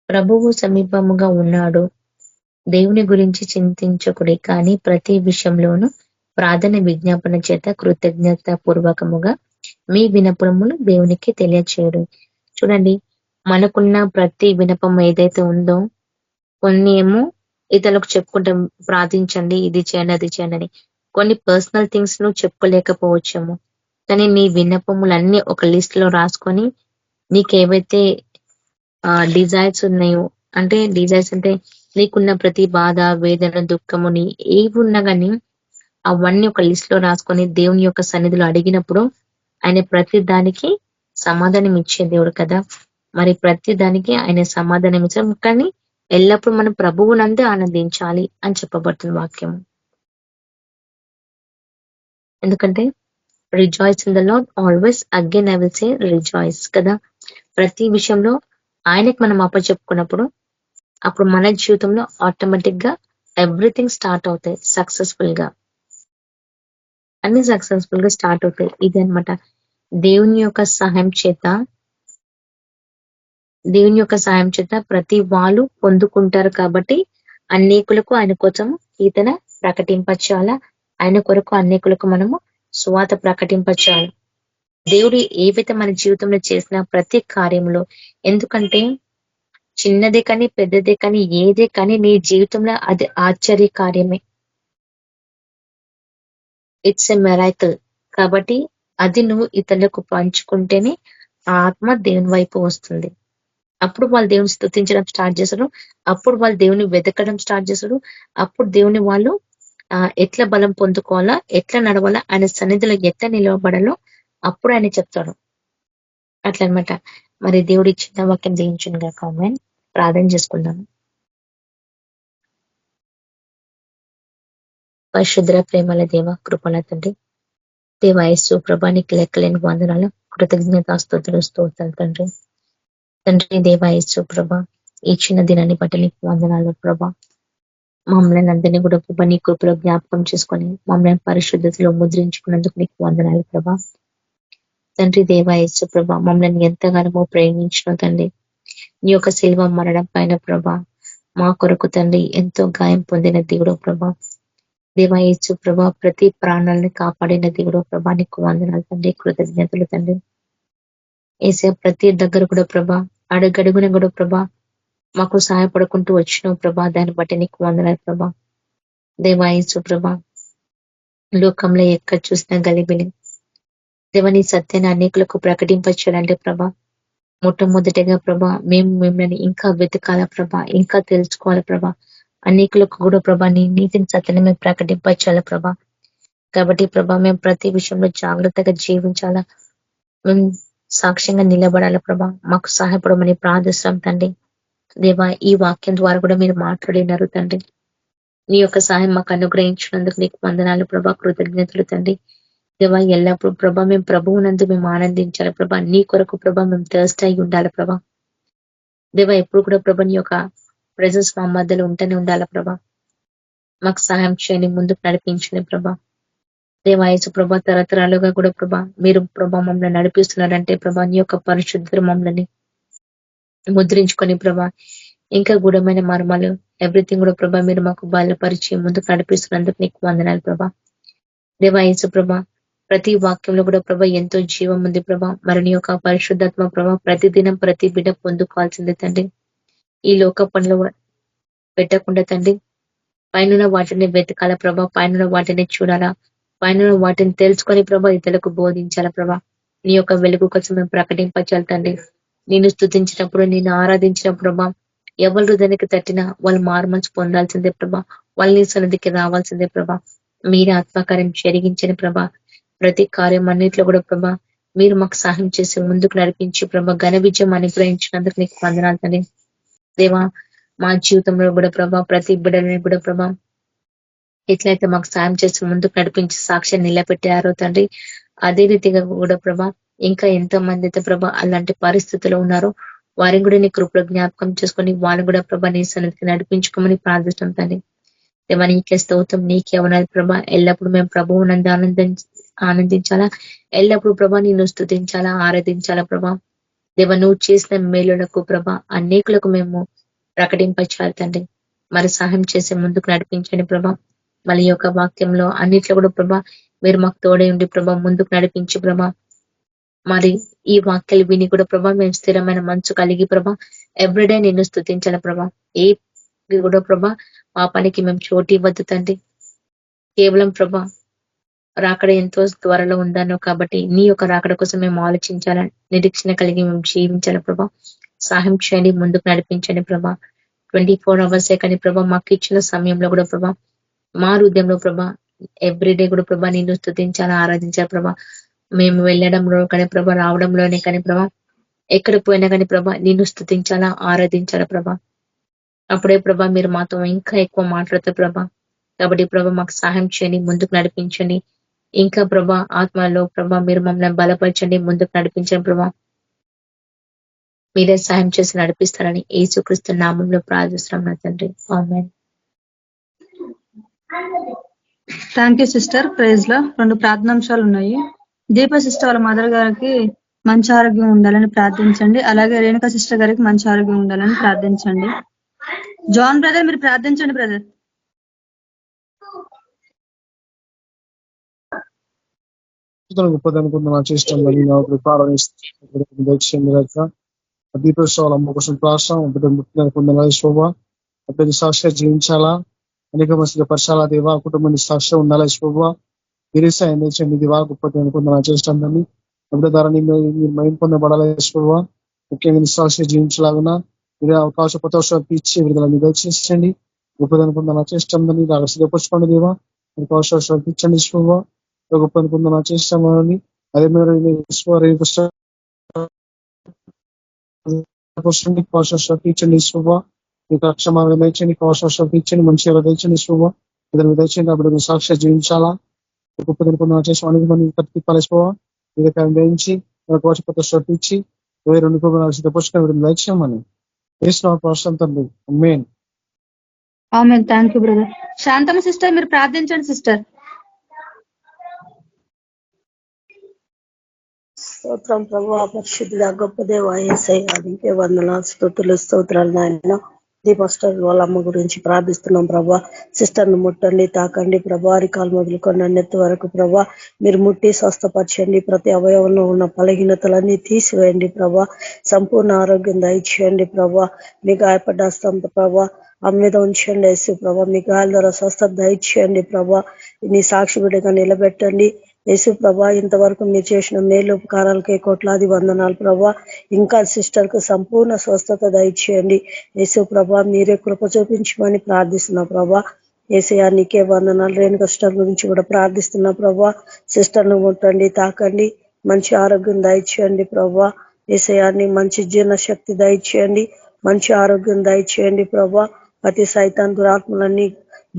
ప్రభువు సమీపముగా ఉన్నాడు, దేవుని గురించి చింతించకుడి, కానీ ప్రతి విషయంలోనూ ప్రార్థన విజ్ఞాపన చేత కృతజ్ఞత పూర్వకముగా మీ వినపములు దేవునికి తెలియచేయడు. చూడండి, మనకున్న ప్రతి వినపం ఏదైతే ఉందో, కొన్ని ఏమో ఇతరులకు చెప్పుకుంటాం, ప్రార్థించండి, ఇది చేయండి, అది చేయండి అని. కొన్ని పర్సనల్ థింగ్స్ నువ్వు చెప్పుకోలేకపోవచ్చేమో, కానీ నీ విన్నపములన్నీ ఒక లిస్ట్ లో రాసుకొని నీకేవైతే డిజైర్స్ ఉన్నాయో, అంటే డిజైర్స్ అంటే నీకున్న ప్రతి బాధ, వేదన, దుఃఖముని ఏవి ఉన్నా గానీ అవన్నీ ఒక లిస్ట్ లో రాసుకొని దేవుని యొక్క సన్నిధిలో అడిగినప్పుడు ఆయన ప్రతి దానికి సమాధానం ఇచ్చే దేవుడు కదా. మరి ప్రతి దానికి ఆయన సమాధానం ఇచ్చాం, కానీ ఎల్లప్పుడూ మనం ప్రభువునందే ఆనందించాలి అని చెప్పబడుతుంది వాక్యం. ఎందుకంటే rejoice in the lord always, again I will say rejoice కదా. ప్రతి విషయంలో ఆయనకి మనం అప్పచెప్పుకున్నప్పుడు అప్పుడు మన జీవితంలో ఆటోమేటిక్ గా ఎవ్రీథింగ్ స్టార్ట్ అవుతాయి సక్సెస్ఫుల్ గా, అన్ని సక్సెస్ఫుల్ గా స్టార్ట్ అవుతాయి. ఇది అన్నమాట. దేవుని యొక్క సహాయం చేత ప్రతి వాళ్ళు పొందుకుంటారు. కాబట్టి అనేకులకు ఆయన కోసం ఈతన ప్రకటింపచేయాలా, ఆయన కొరకు అనేకులకు మనము సువాత ప్రకటింపచేయాలి. దేవుడు ఏవైతే మన జీవితంలో చేసిన ప్రతి కార్యంలో, ఎందుకంటే చిన్నదే కానీ పెద్దదే కానీ ఏదే కానీ నీ జీవితంలో అది ఆశ్చర్య కార్యమే, ఇట్స్ ఎ మెరాకిల్. కాబట్టి అది నువ్వు ఇతరులకు పంచుకుంటేనే ఆ ఆత్మ దేవుని వైపు వస్తుంది. అప్పుడు వాళ్ళు దేవుని స్తుతించడం స్టార్ట్ చేశారు, అప్పుడు వాళ్ళు దేవుని వెతకడం స్టార్ట్ చేశారు, అప్పుడు దేవుని వాళ్ళు ఎట్లా బలం పొందుకోవాలా, ఎట్లా నడవాలా, ఆయన సన్నిధిలో ఎట్లా నిలవబడాలో అప్పుడు ఆయన చెప్తాడు. అట్లా అనమాట. మరి దేవుడు ఇచ్చిన వాక్యం దీయించునుగా. కామెంట్ ప్రార్థన చేసుకుందాం. పరిశుద్ర ప్రేమల దేవ, కృపల తండ్రి, దేవాయస్సు ప్రభానికి లెక్కలేని వందనాలు, కృతజ్ఞతాస్తుతులు, స్తోత్రాలు తండ్రి. తండ్రి దేవాయస్సు ప్రభ, ఇచ్చిన దినాన్ని బట్టి నీకు వందనాలు ప్రభా. మమ్మల్ని అందరినీ కూడా ప్రభా నీ కృపలో జ్ఞాపకం చేసుకొని మమ్మల్ని పరిశుద్ధతలో ముద్రించుకున్నందుకు నీకు వందనాలు ప్రభా. తండ్రి దేవాయస్సు ప్రభ, మమ్మల్ని ఎంతగానో ప్రేమించిన తండ్రి, నీ యొక్క శిల్వ మరణం పైన ప్రభా మా కొరకు తండ్రి ఎంతో గాయం పొందిన దేవుడు ప్రభా. దేవాయస్సు ప్రభా, ప్రతి ప్రాణాలని కాపాడిన దేవుడు ప్రభా నీకు వందనాలు తండ్రి, కృతజ్ఞతలు తండ్రి. ఏసే ప్రతి దగ్గర కూడా ప్రభా అడుగడుగున కూడా ప్రభా మాకు సహాయపడుకుంటూ వచ్చినావు ప్రభా, దాన్ని బట్టి నీకు వందనాలు ప్రభా. దేవాయసు ప్రభా, లోకంలో ఎక్కడ చూసినా గలిబిలి దేవ, నీ సత్యాన్ని అనేకులకు ప్రకటింపచేయాలంటే ప్రభా, మొట్టమొదటిగా ప్రభా మేము మిమ్మల్ని ఇంకా వెతకాల ప్రభా, ఇంకా తెలుసుకోవాలి ప్రభా, అనేకులకు కూడా ప్రభా నీ నీతిని సత్యాన్ని మేము ప్రకటింపచేయాలి ప్రభా. కాబట్టి ప్రభా మేము ప్రతి విషయంలో జాగ్రత్తగా జీవించాలా, మేము సాక్ష్యంగా నిలబడాలి ప్రభా. మాకు సహాయపడమని ప్రార్థిస్తాం తండ్రి. దేవా, ఈ వాక్యం ద్వారా కూడా మీరు మాట్లాడినారు తండ్రి. నీ యొక్క సహాయం మాకు అనుగ్రహించినందుకు నీకు వందనాలు ప్రభా, కృతజ్ఞతలు తండ్రి. దేవా, ఎల్లప్పుడూ ప్రభా మేము ప్రభువునందు మేము ఆనందించాలి ప్రభా, నీ కొరకు ప్రభా మేము థర్స్ట్ అయి ఉండాలి ప్రభా. దేవా, ఎప్పుడు కూడా ప్రభా నీ యొక్క ప్రెజెన్స్ మా మధ్యలో ఉంటూనే ఉండాలి ప్రభా. మాకు సహాయం చేయండి, ముందుకు నడిపించండి ప్రభా. దేవాయసు ప్రభా, తరతరాలుగా కూడా ప్రభా మీరు ప్రభా మమ్మల్ని నడిపిస్తున్నారంటే ప్రభా నీ యొక్క పరిశుద్ధ మమ్మల్ని ముద్రించుకొని ప్రభా ఇంకా గూఢమైన మర్మాలు ఎవ్రీథింగ్ కూడా ప్రభా మీరు మాకు బయలుపరిచి ముందుకు నడిపిస్తున్నందుకు నీకు వందనాలు ప్రభా. దేవాయసు ప్రభా, ప్రతి వాక్యంలో కూడా ప్రభా ఎంతో జీవం ఉంది ప్రభా. మరి నీ యొక్క పరిశుద్ధాత్మ ప్రభా ప్రతిదినం ప్రతి బిడ్డ పొందుకోవాల్సిందే తండ్రి. ఈ లోక పనులు పెట్టకుండా తండ్రి, పైన వాటిని వెతకాల ప్రభా, పైన వాటిని చూడాలా, పైన వాటిని తెలుసుకొని ప్రభా ఇతరులకు బోధించాల ప్రభా. నీ యొక్క వెలుగు కోసం మేము ప్రకటించాలి తండ్రి. నేను స్తుతించినప్పుడు, నేను ఆరాధించినప్పుడు ప్రభా ఎవరు హృదయానికి తట్టినా వాళ్ళు మార్మల్స్ పొందాల్సిందే ప్రభా, వాళ్ళ నీ సన్నిధికి రావాల్సిందే ప్రభా. మీరే ఆత్మకార్యం జరిగించని ప్రభా, ప్రతి కార్యం అన్నిట్లో కూడా ప్రభా మీరు మాకు సహాయం చేసి ముందుకు నడిపించి ప్రభా ఘన విజయం అనుగ్రహించినందుకు నీకు వందనాలు తండ్రి. దేవా, మా జీవితంలో కూడా ప్రభా ప్రతి బిడ్డలని కూడా ప్రభా ఎట్లయితే మాకు సాయం చేసి ముందుకు నడిపించి సాక్ష్యం నిలబెట్టారో తండ్రి, అదే రీతిగా కూడా ప్రభా ఇంకా ఎంతో మంది అయితే ప్రభా అలాంటి పరిస్థితుల్లో ఉన్నారో వారిని కూడా నీ కృపలో జ్ఞాపకం చేసుకొని వాళ్ళు కూడా ప్రభా నీ సన్నిధికి నడిపించుకోమని ప్రార్థిస్తాం తండ్రి. దేవా, నీకే స్తోత్రం, నీకే ఉన్నది ప్రభా. ఎల్లప్పుడు మేము ప్రభువు నందు ఆనందించాలా, ఎల్లప్పుడు ప్రభా నిన్ను స్తుతించాలా, ఆరాధించాలా ప్రభా. దేవ, నువ్వు చేసిన మేలులకు ప్రభా అనేకులకు మేము ప్రకటించాలి తండ్రి. మరి సహాయం చేసి ముందుకు నడిపించండి ప్రభా. మళ్ళీ యొక్క వాక్యంలో అన్నిట్లో కూడా ప్రభా మీరు మాకు తోడే ఉండి ప్రభా ముందుకు నడిపించి ప్రభా, మరి ఈ వాక్యాలు విని కూడా ప్రభా మేము స్థిరమైన మనసు కలిగి ప్రభా ఎవ్రీడే నిన్ను స్తుతించాలి ప్రభా. ఏ కూడా ప్రభా మా పనికి మేము చోటు ఇవ్వద్దు తండ్రి. కేవలం ప్రభా రాకడ ఎంతో త్వరలో ఉందనో కాబట్టి నీ యొక్క రాకడ కోసం మేము ఆలోచించాలని నిరీక్షణ కలిగి మేము జీవించాలి ప్రభా. సహాయం చేయండి, ముందుకు నడిపించండి ప్రభా. 24 hours కానీ ప్రభా మాకు ఇచ్చిన సమయంలో కూడా ప్రభా మా హృదయంలో ప్రభా ఎవ్రీడే కూడా ప్రభా నిన్ను స్తుతించాలి, ఆరాధించాలి ప్రభా. మేము వెళ్ళడంలో కానీ ప్రభా రావడంలోనే కానీ ప్రభా ఎక్కడ పోయినా కానీ ప్రభా నిన్ను స్తుతించాలా, ఆరాధించాలా ప్రభా. అప్పుడే ప్రభా మీరు మాతో ఇంకా ఎక్కువ మాట్లాడతారు ప్రభా. కాబట్టి ప్రభా మాకు సహాయం చేయండి, ముందుకు నడిపించండి. ఇంకా ప్రభా ఆత్మలో ప్రభా మీరు మమ్మల్ని బలపరచండి, ముందుకు నడిపించండి ప్రభా. మీరే సహాయం చేసి నడిపిస్తారని యేసుక్రీస్తు నామంలో ప్రార్థిస్తున్నాం నా తండ్రి, ఆమేన్. Thank you sister. ప్రైజ్ లో 2 ప్రార్థనాంశాలు ఉన్నాయి. దీప సిస్టర్ వాళ్ళ మదర్ గారికి మంచి ఆరోగ్యం ఉండాలని ప్రార్థించండి. అలాగే రేణుకా సిస్టర్ గారికి మంచి ఆరోగ్యం ఉండాలని ప్రార్థించండి. జాన్ బ్రదర్ మీరు ప్రార్థించండి బ్రదర్. గొప్పదనుకున్న చేష్టం దీపోత్సవాలు అమ్మ కోసం ప్రాసం ముట్టిన శోభ అతని సాక్షి జీవించాలా, అనేక మంది పరచాలా దేవా, కుటుంబాన్ని సాక్షి ఉండాలా శోభ మీరే సాయం తెచ్చండి దివా. గొప్పది అనుకున్న చేష్టంని అప్పుడు ద్వారా మీరు మైం పొందబడాలా శోభ. ముఖ్యంగా సాక్షి జీవించలాగిన మీరే అవకాశం కొత్త ఇచ్చి విడుదల మీద చేసించండి. గొప్పది అనుకున్న చేష్టంని సిద్ధపరచుకోండి దేవా, అవకాశం ఇచ్చండి శోభ. గొప్ప అనుకున్న చేస్తామని అదే మీరు ఇచ్చండి శుభ. మీకు అక్షమాలు తెచ్చండి, కౌశం ఇచ్చండి, మంచిగా తెచ్చండి శుభ. ఇద్దరు తెచ్చండి. అప్పుడు సాక్షి జీవించాలా, గొప్ప అనుకున్న చేసి అనేక మంది కత్తిపాలేసుకోవా మీరు వేయించి కోశపత్ర ఇచ్చి 22 సిద్ధపరచుకుని లక్ష్యమని వేసిన అవసరం తండ్రి. మెయిన్ amen. Thank you brother. Shanthamma sister మీరు ప్రార్థించండి సిస్టర్. స్తోత్రం ప్రభు, పరిశుద్ధుడ గొప్ప దేవ యేసయ్య, నీకే వందనాలు స్తుతులు స్తోత్రాలు నాయన. దీపాస్టర్ వాళ్ళ అమ్మ గురించి ప్రార్థిస్తున్నాం ప్రభా. సిస్టర్ను ముట్టండి, తాకండి ప్రభా. అరికాలు మొదలుకొని నెత్తి వరకు ప్రభా మీరు ముట్టి స్వస్థపరచండి. ప్రతి అవయవంలో ఉన్న బలహీనతలన్నీ తీసివేయండి ప్రభా. సంపూర్ణ ఆరోగ్యం దయచేయండి ప్రభా. మీ గాయపడ్డ హస్తం ప్రభా ఆమె మీద ఉంచండి యేసు ప్రభా. మీ గాయాల ద్వారా స్వస్థత దయచేయండి ప్రభా. నీ సాక్షి బిడ్డగా నిలబెట్టండి యేసు ప్రభా. ఇంతవరకు మీరు చేసిన మేలు ఉపకారాలకే కోట్లాది వందనాలు ప్రభా. ఇంకా సిస్టర్ కు సంపూర్ణ స్వస్థత దయచేయండి యేసు ప్రభా. మీరే కృప చూపించమని ప్రార్థిస్తున్నా ప్రభా. ఏసయ్యా నీకే వందనాలు. రేణుక సిస్టర్ గురించి కూడా ప్రార్థిస్తున్నా ప్రభా. సిస్టర్ ను ముట్టండి, తాకండి, మంచి ఆరోగ్యం దయచేయండి ప్రభా. ఏసయాన్ని మంచి జీర్ణ శక్తి దయచేయండి, మంచి ఆరోగ్యం దయచేయండి ప్రభా. ప్రతి సైతాన్ దురాత్మలన్నీ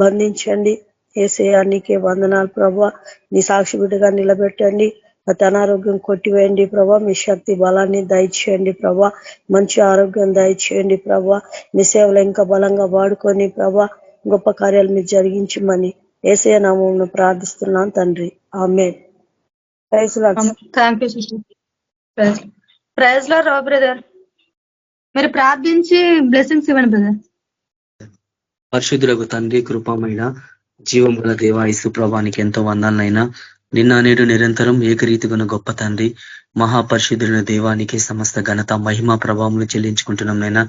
బంధించండి ఏసయ్యా నీకే వందనాలు ప్రభా. నీ సాక్షి బిడ్డగా నిలబెట్టండి. ప్రతి అనారోగ్యం కొట్టివేయండి ప్రభా. మీ శక్తి బలాన్ని దయచేయండి ప్రభా. మంచి ఆరోగ్యం దయచేయండి ప్రభా. మీ సేవలు ఇంకా బలంగా వాడుకొని ప్రభా గొప్ప కార్యాలు మీరు జరిగించమని యేసయ్య నామమున ప్రార్థిస్తున్నాను తండ్రి, ఆమేన్. Praise Lord. Thank you sister. Praise Lord Rao brother. మీరు ప్రార్థించి బ్లెస్సింగ్స్ ఇవ్వండి బ్రదర్. పరిశుద్ధులకు తండ్రి, కృపమైన జీవం గల దేవ యేసు ప్రభానికి ఎంతో వందాలనైనా. నిన్న నేడు నిరంతరం ఏకరీతిగా గొప్ప తండ్రి, మహాపరిశుద్ధులైన దేవానికి సమస్త ఘనత మహిమ ప్రభావములు చెల్లించుకుంటున్నాం నైనా.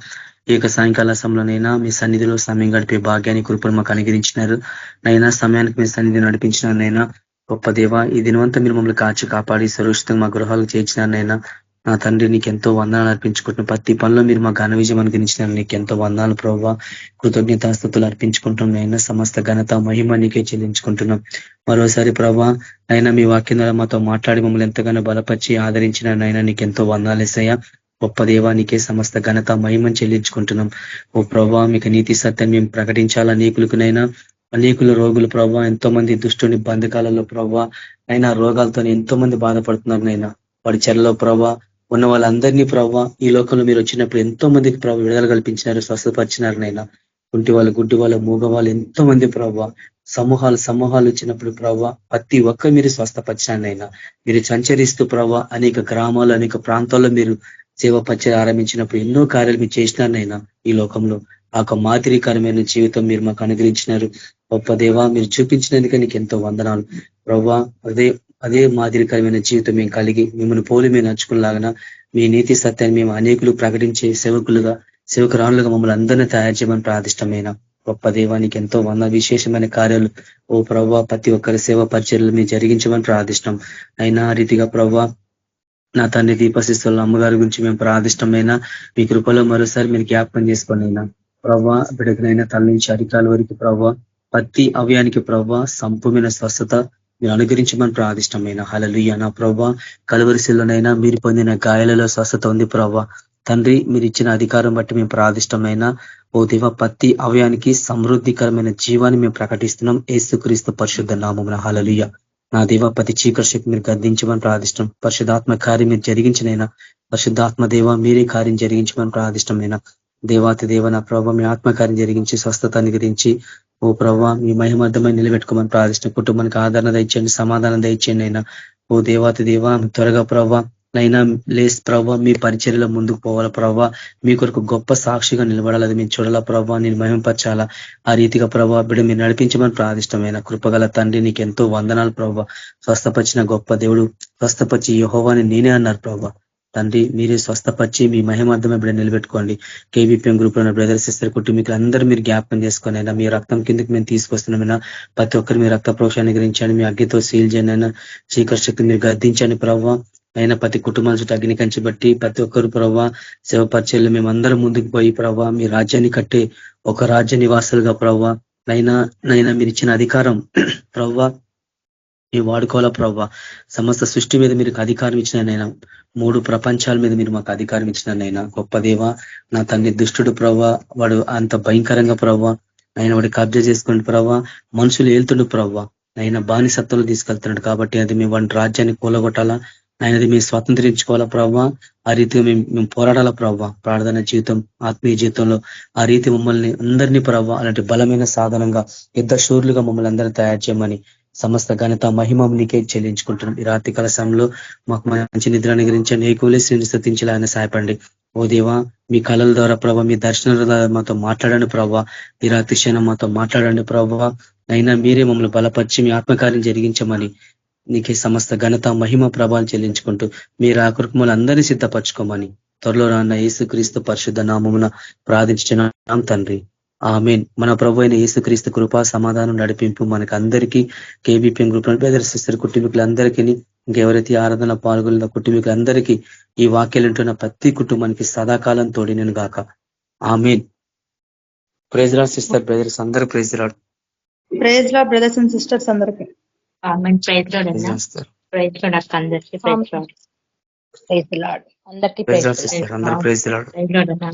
ఈ యొక్క సాయంకాల సమయంలోనైనా మీ సన్నిధిలో సమయం గడిపే భాగ్యాన్ని కృపను మాకు అనుగ్రహించినారు నైనా. సమయానికి మీ సన్నిధి నడిపించినారనైనా. గొప్ప దేవ, ఈ దినవంతా మీరు మమ్మల్ని కాచి కాపాడి సురక్షితంగా మా గృహాలకు చేర్చినారనైనా. నా తండ్రి నీకు ఎంతో వందనాలు అర్పించుకుంటున్నాం. ప్రతి పనిలో మీరు మా ఘన విజయం అనుగ్రహించినారు. నీకు ఎంతో వందనాలు ప్రభావ. కృతజ్ఞతాస్తుతులు అర్పించుకుంటున్నాం అయినా. సమస్త ఘనత మహిమ నీకే చెల్లించుకుంటున్నాం. మరోసారి ప్రభా అయినా మీ వాక్యం ద్వారా మాతో మాట్లాడి మమ్మల్ని ఎంతగానో బలపరిచి ఆదరించినారనైనా నీకు ఎంతో వందనాలు యేసయ్యా. గొప్ప దేవా నీకే సమస్త ఘనత మహిమని చెల్లించుకుంటున్నాం. ఓ ప్రభా మీకు నీతి సత్యం మేము ప్రకటించాలా. అనేకులకునైనా అనేకుల రోగులు ప్రభావ, ఎంతో మంది దుష్టుని బంధకాలలో ప్రభావ అయినా రోగాలతో ఎంతో మంది బాధపడుతున్నారు నైనా. వాడి చెరలో ప్రభావ ఉన్న వాళ్ళందరినీ ప్రభావ ఈ లోకంలో మీరు వచ్చినప్పుడు ఎంతో మందికి ప్రభావ విడుదల కల్పించినారు, స్వస్థపరిచినారు నైనా. గుంటి వాళ్ళు, గుడ్డి వాళ్ళు, మూగ వాళ్ళు ఎంతో మంది ప్రభావ సమూహాలు వచ్చినప్పుడు ప్రభావ ప్రతి ఒక్క మీరు స్వస్థపరిచినారనైనా. మీరు సంచరిస్తూ ప్రభావ అనేక గ్రామాలు, అనేక ప్రాంతాల్లో మీరు సేవ పరిచయం ఆరంభించినప్పుడు ఎన్నో కార్యాలు మీరు చేసినారనైనా. ఈ లోకంలో ఆ మాదిరికరమైన జీవితం మీరు మాకు అనుగ్రహించినారు. గొప్ప దేవా మీరు చూపించినందుకే నీకు ఎంతో వందనాలు ప్రభా. అదే మాదిరికరమైన జీవితం మేము కలిగి మిమ్మల్ని పోలి మేము నడుచుకునేలాగా మీ నీతి సత్యాన్ని మేము అనేకులు ప్రకటించే సేవకురాలుగా మమ్మల్ని అందరినీ తయారు చేయమని ప్రార్థిష్టమైన గొప్ప దేవానికి ఎంతో విశేషమైన కార్యాలు ఓ ప్రభా ప్రతి ఒక్కరి సేవ పరిచర్యలు మీరు జరిగించమని ప్రార్థిష్టం అయినా. రీతిగా ప్రభా నా తండ్రి దీపశిస్తుల అమ్మగారి గురించి మేము ప్రార్థిష్టమైన మీ కృపలో మరోసారి మీరు జ్ఞాపకం చేసుకోండి అయినా ప్రభా. బిడ్డకునైనా తల నుంచి అరికాల వరకు ప్రభా ప్రతి అవయానికి ప్రభా సంపూర్ణ స్వస్థత మీరు అనుగ్రహించమని ప్రార్థిష్టమైన. హల్లెలూయా. నా ప్రభా కలువరిశిల్లోనైనా మీరు పొందిన గాయాలలో స్వస్థత ఉంది ప్రభా. తండ్రి మీరు ఇచ్చిన అధికారం బట్టి మేము ప్రార్థిష్టమైన ఓ దేవ ప్రతి అవయానికి సమృద్ధికరమైన జీవాన్ని మేము ప్రకటిస్తున్నాం యేసుక్రీస్తు పరిశుద్ధ నామమున. హల్లెలూయా. నా దేవ ప్రతి చీకటి శక్తి మీరు గద్దించమని ప్రార్థిష్టం. పరిశుద్ధాత్మ కార్యం మీరు జరిగించినైనా పరిశుద్ధాత్మ దేవ మీరే కార్యం జరిగించమని ప్రార్థిష్టమైన. దేవాతి దేవ నా ప్రభావ మీ ఆత్మకార్యం జరిగించి స్వస్థతాన్ని గురించి ఓ ప్రభావ మీ మహిమార్థమని నిలబెట్టుకోమని ప్రార్థిష్టం. కుటుంబానికి ఆదరణ దయచేయండి, సమాధానం దయచేయండి అయినా. ఓ దేవాతి దేవ త్వరగా ప్రభావ నైనా లేస్ ప్రభావ మీ పరిచర్యలో ముందుకు పోవాలా ప్రభావ. మీ కొరకు గొప్ప సాక్షిగా నిలబడాలి, అది మీరు చూడాలా ప్రభావ, నేను మహింపరచాలా. ఆ రీతిగా ప్రభావ బిడ్డ మీరు నడిపించమని ప్రార్థిష్టమైన. కృపగల తండ్రి నీకు ఎంతో వందనాలు ప్రభావ. స్వస్థపరిచిన గొప్ప దేవుడు, స్వస్థపరిచి యెహోవాని నేనే అన్నారు ప్రభావ. తండ్రి మీరే స్వస్థపరిచి మీ మహిమార్థమే బిడ్డ నిలబెట్టుకోండి. కేవీపీఎం గ్రూప్ లో బ్రదర్ సిస్టర్ కుటుంబీకులు అందరూ మీరు జ్ఞాపకం చేసుకొని అయినా మీ రక్తం కిందకి మేము తీసుకొస్తున్నామైనా. ప్రతి ఒక్కరు మీ రక్త ప్రోక్షాన్ని గురించండి, మీ అగ్గితో సీల్ చేయండి అయినా. చీకటి శక్తి మీరు గద్దించండి ప్రభావ అయినా. ప్రతి కుటుంబాల చుట్టూ అగ్ని కంచి బట్టి ప్రతి ఒక్కరు ప్రభావ సేవ పరిచయలు మేమందరం ముందుకు పోయి ప్రభావ మీ రాజ్యాన్ని కట్టే ఒక రాజ్య నివాసులుగా ప్రభావ నైనా మీరు ఇచ్చిన అధికారం ప్రభావ మేము వాడుకోవాలా ప్రభావ. సమస్త సృష్టి మీద మీరు అధికారం ఇచ్చినైనా, 3 ప్రపంచాల మీద మీరు మాకు అధికారం ఇచ్చినైనా. గొప్ప దేవ నా తండ్రి దుష్టుడు ప్రభావ వాడు అంత భయంకరంగా ప్రభావ ఆయన వాడు కబ్జా చేసుకుని ప్రభావ మనుషులు ఏళ్తుండు ప్రభావ ఆయన బానిసత్వంలో తీసుకెళ్తున్నాడు. కాబట్టి అది మేము వాడి రాజ్యాన్ని కూలగొట్టాలా, ఆయనది మేము స్వతంత్రించుకోవాలా ప్రభావ. ఆ రీతిగా మేము పోరాడాలా ప్రభావ. ప్రార్థన జీవితం, ఆత్మీయ జీవితంలో ఆ రీతి మమ్మల్ని అందరినీ ప్రభావ అలాంటి బలమైన సాధనంగా యుద్ధ శూరులుగా మమ్మల్ని అందరినీ తయారు చేయమని సమస్త ఘనత మహిమ నీకే చెల్లించుకుంటున్నాం. ఈ రాత్రి కాల సమయంలో మాకు మంచి నిద్ర అనుగ్రహించండి, ఏకూలే శ్రేణి స్తుతించాలని సహాయపడండి. ఓ దేవా మీ కళల ద్వారా ప్రభావ, మీ దర్శనాల ద్వారా మాతో మాట్లాడండి ప్రభావ. ఈ రాత్రి క్షణం మాతో మాట్లాడండి ప్రభావ. అయినా మీరే మమ్మల్ని బలపరిచి మీ ఆత్మకార్యం జరిగించమని నీకే సమస్త ఘనత మహిమ ప్రభావం చెల్లించుకుంటూ మీరు ఆ కృపములు అందరినీ సిద్ధపరచుకోమని త్వరలో రాన్న యేసుక్రీస్తు పరిశుద్ధ నామమున ప్రార్థించున్నాం తండ్రి. ఆమేన్. మన ప్రభు అయిన యేసుక్రీస్తు కృపా సమాధానం నడిపింపు మనకు అందరికీ, కేబీపీఎం గ్రూప్ బ్రదర్ సిస్టర్ కుటుంబీకులందరికీ, ఇంకెవరైతే ఆరాధన పాల్గొన్న కుటుంబీకులందరికీ, ఈ వాక్యాలు ఉంటున్న ప్రతి కుటుంబానికి సదాకాలం తోడినను గాక. Amen. Praise lord sister brothers అందరూ praise lord. Praise lord brothers and sisters అందరికీ. ప్రైజ్ లార్డ్ అన్న. ప్రైజ్ లార్డ్ అక్క అందరికీ. Praise lord. ప్రైజ్ లార్డ్ అందరికీ ప్రైజ్ లార్డ్ సిస్టర్ అందరూ ప్రైజ్ లార్డ్. ప్రైజ్ లార్డ్ అన్న.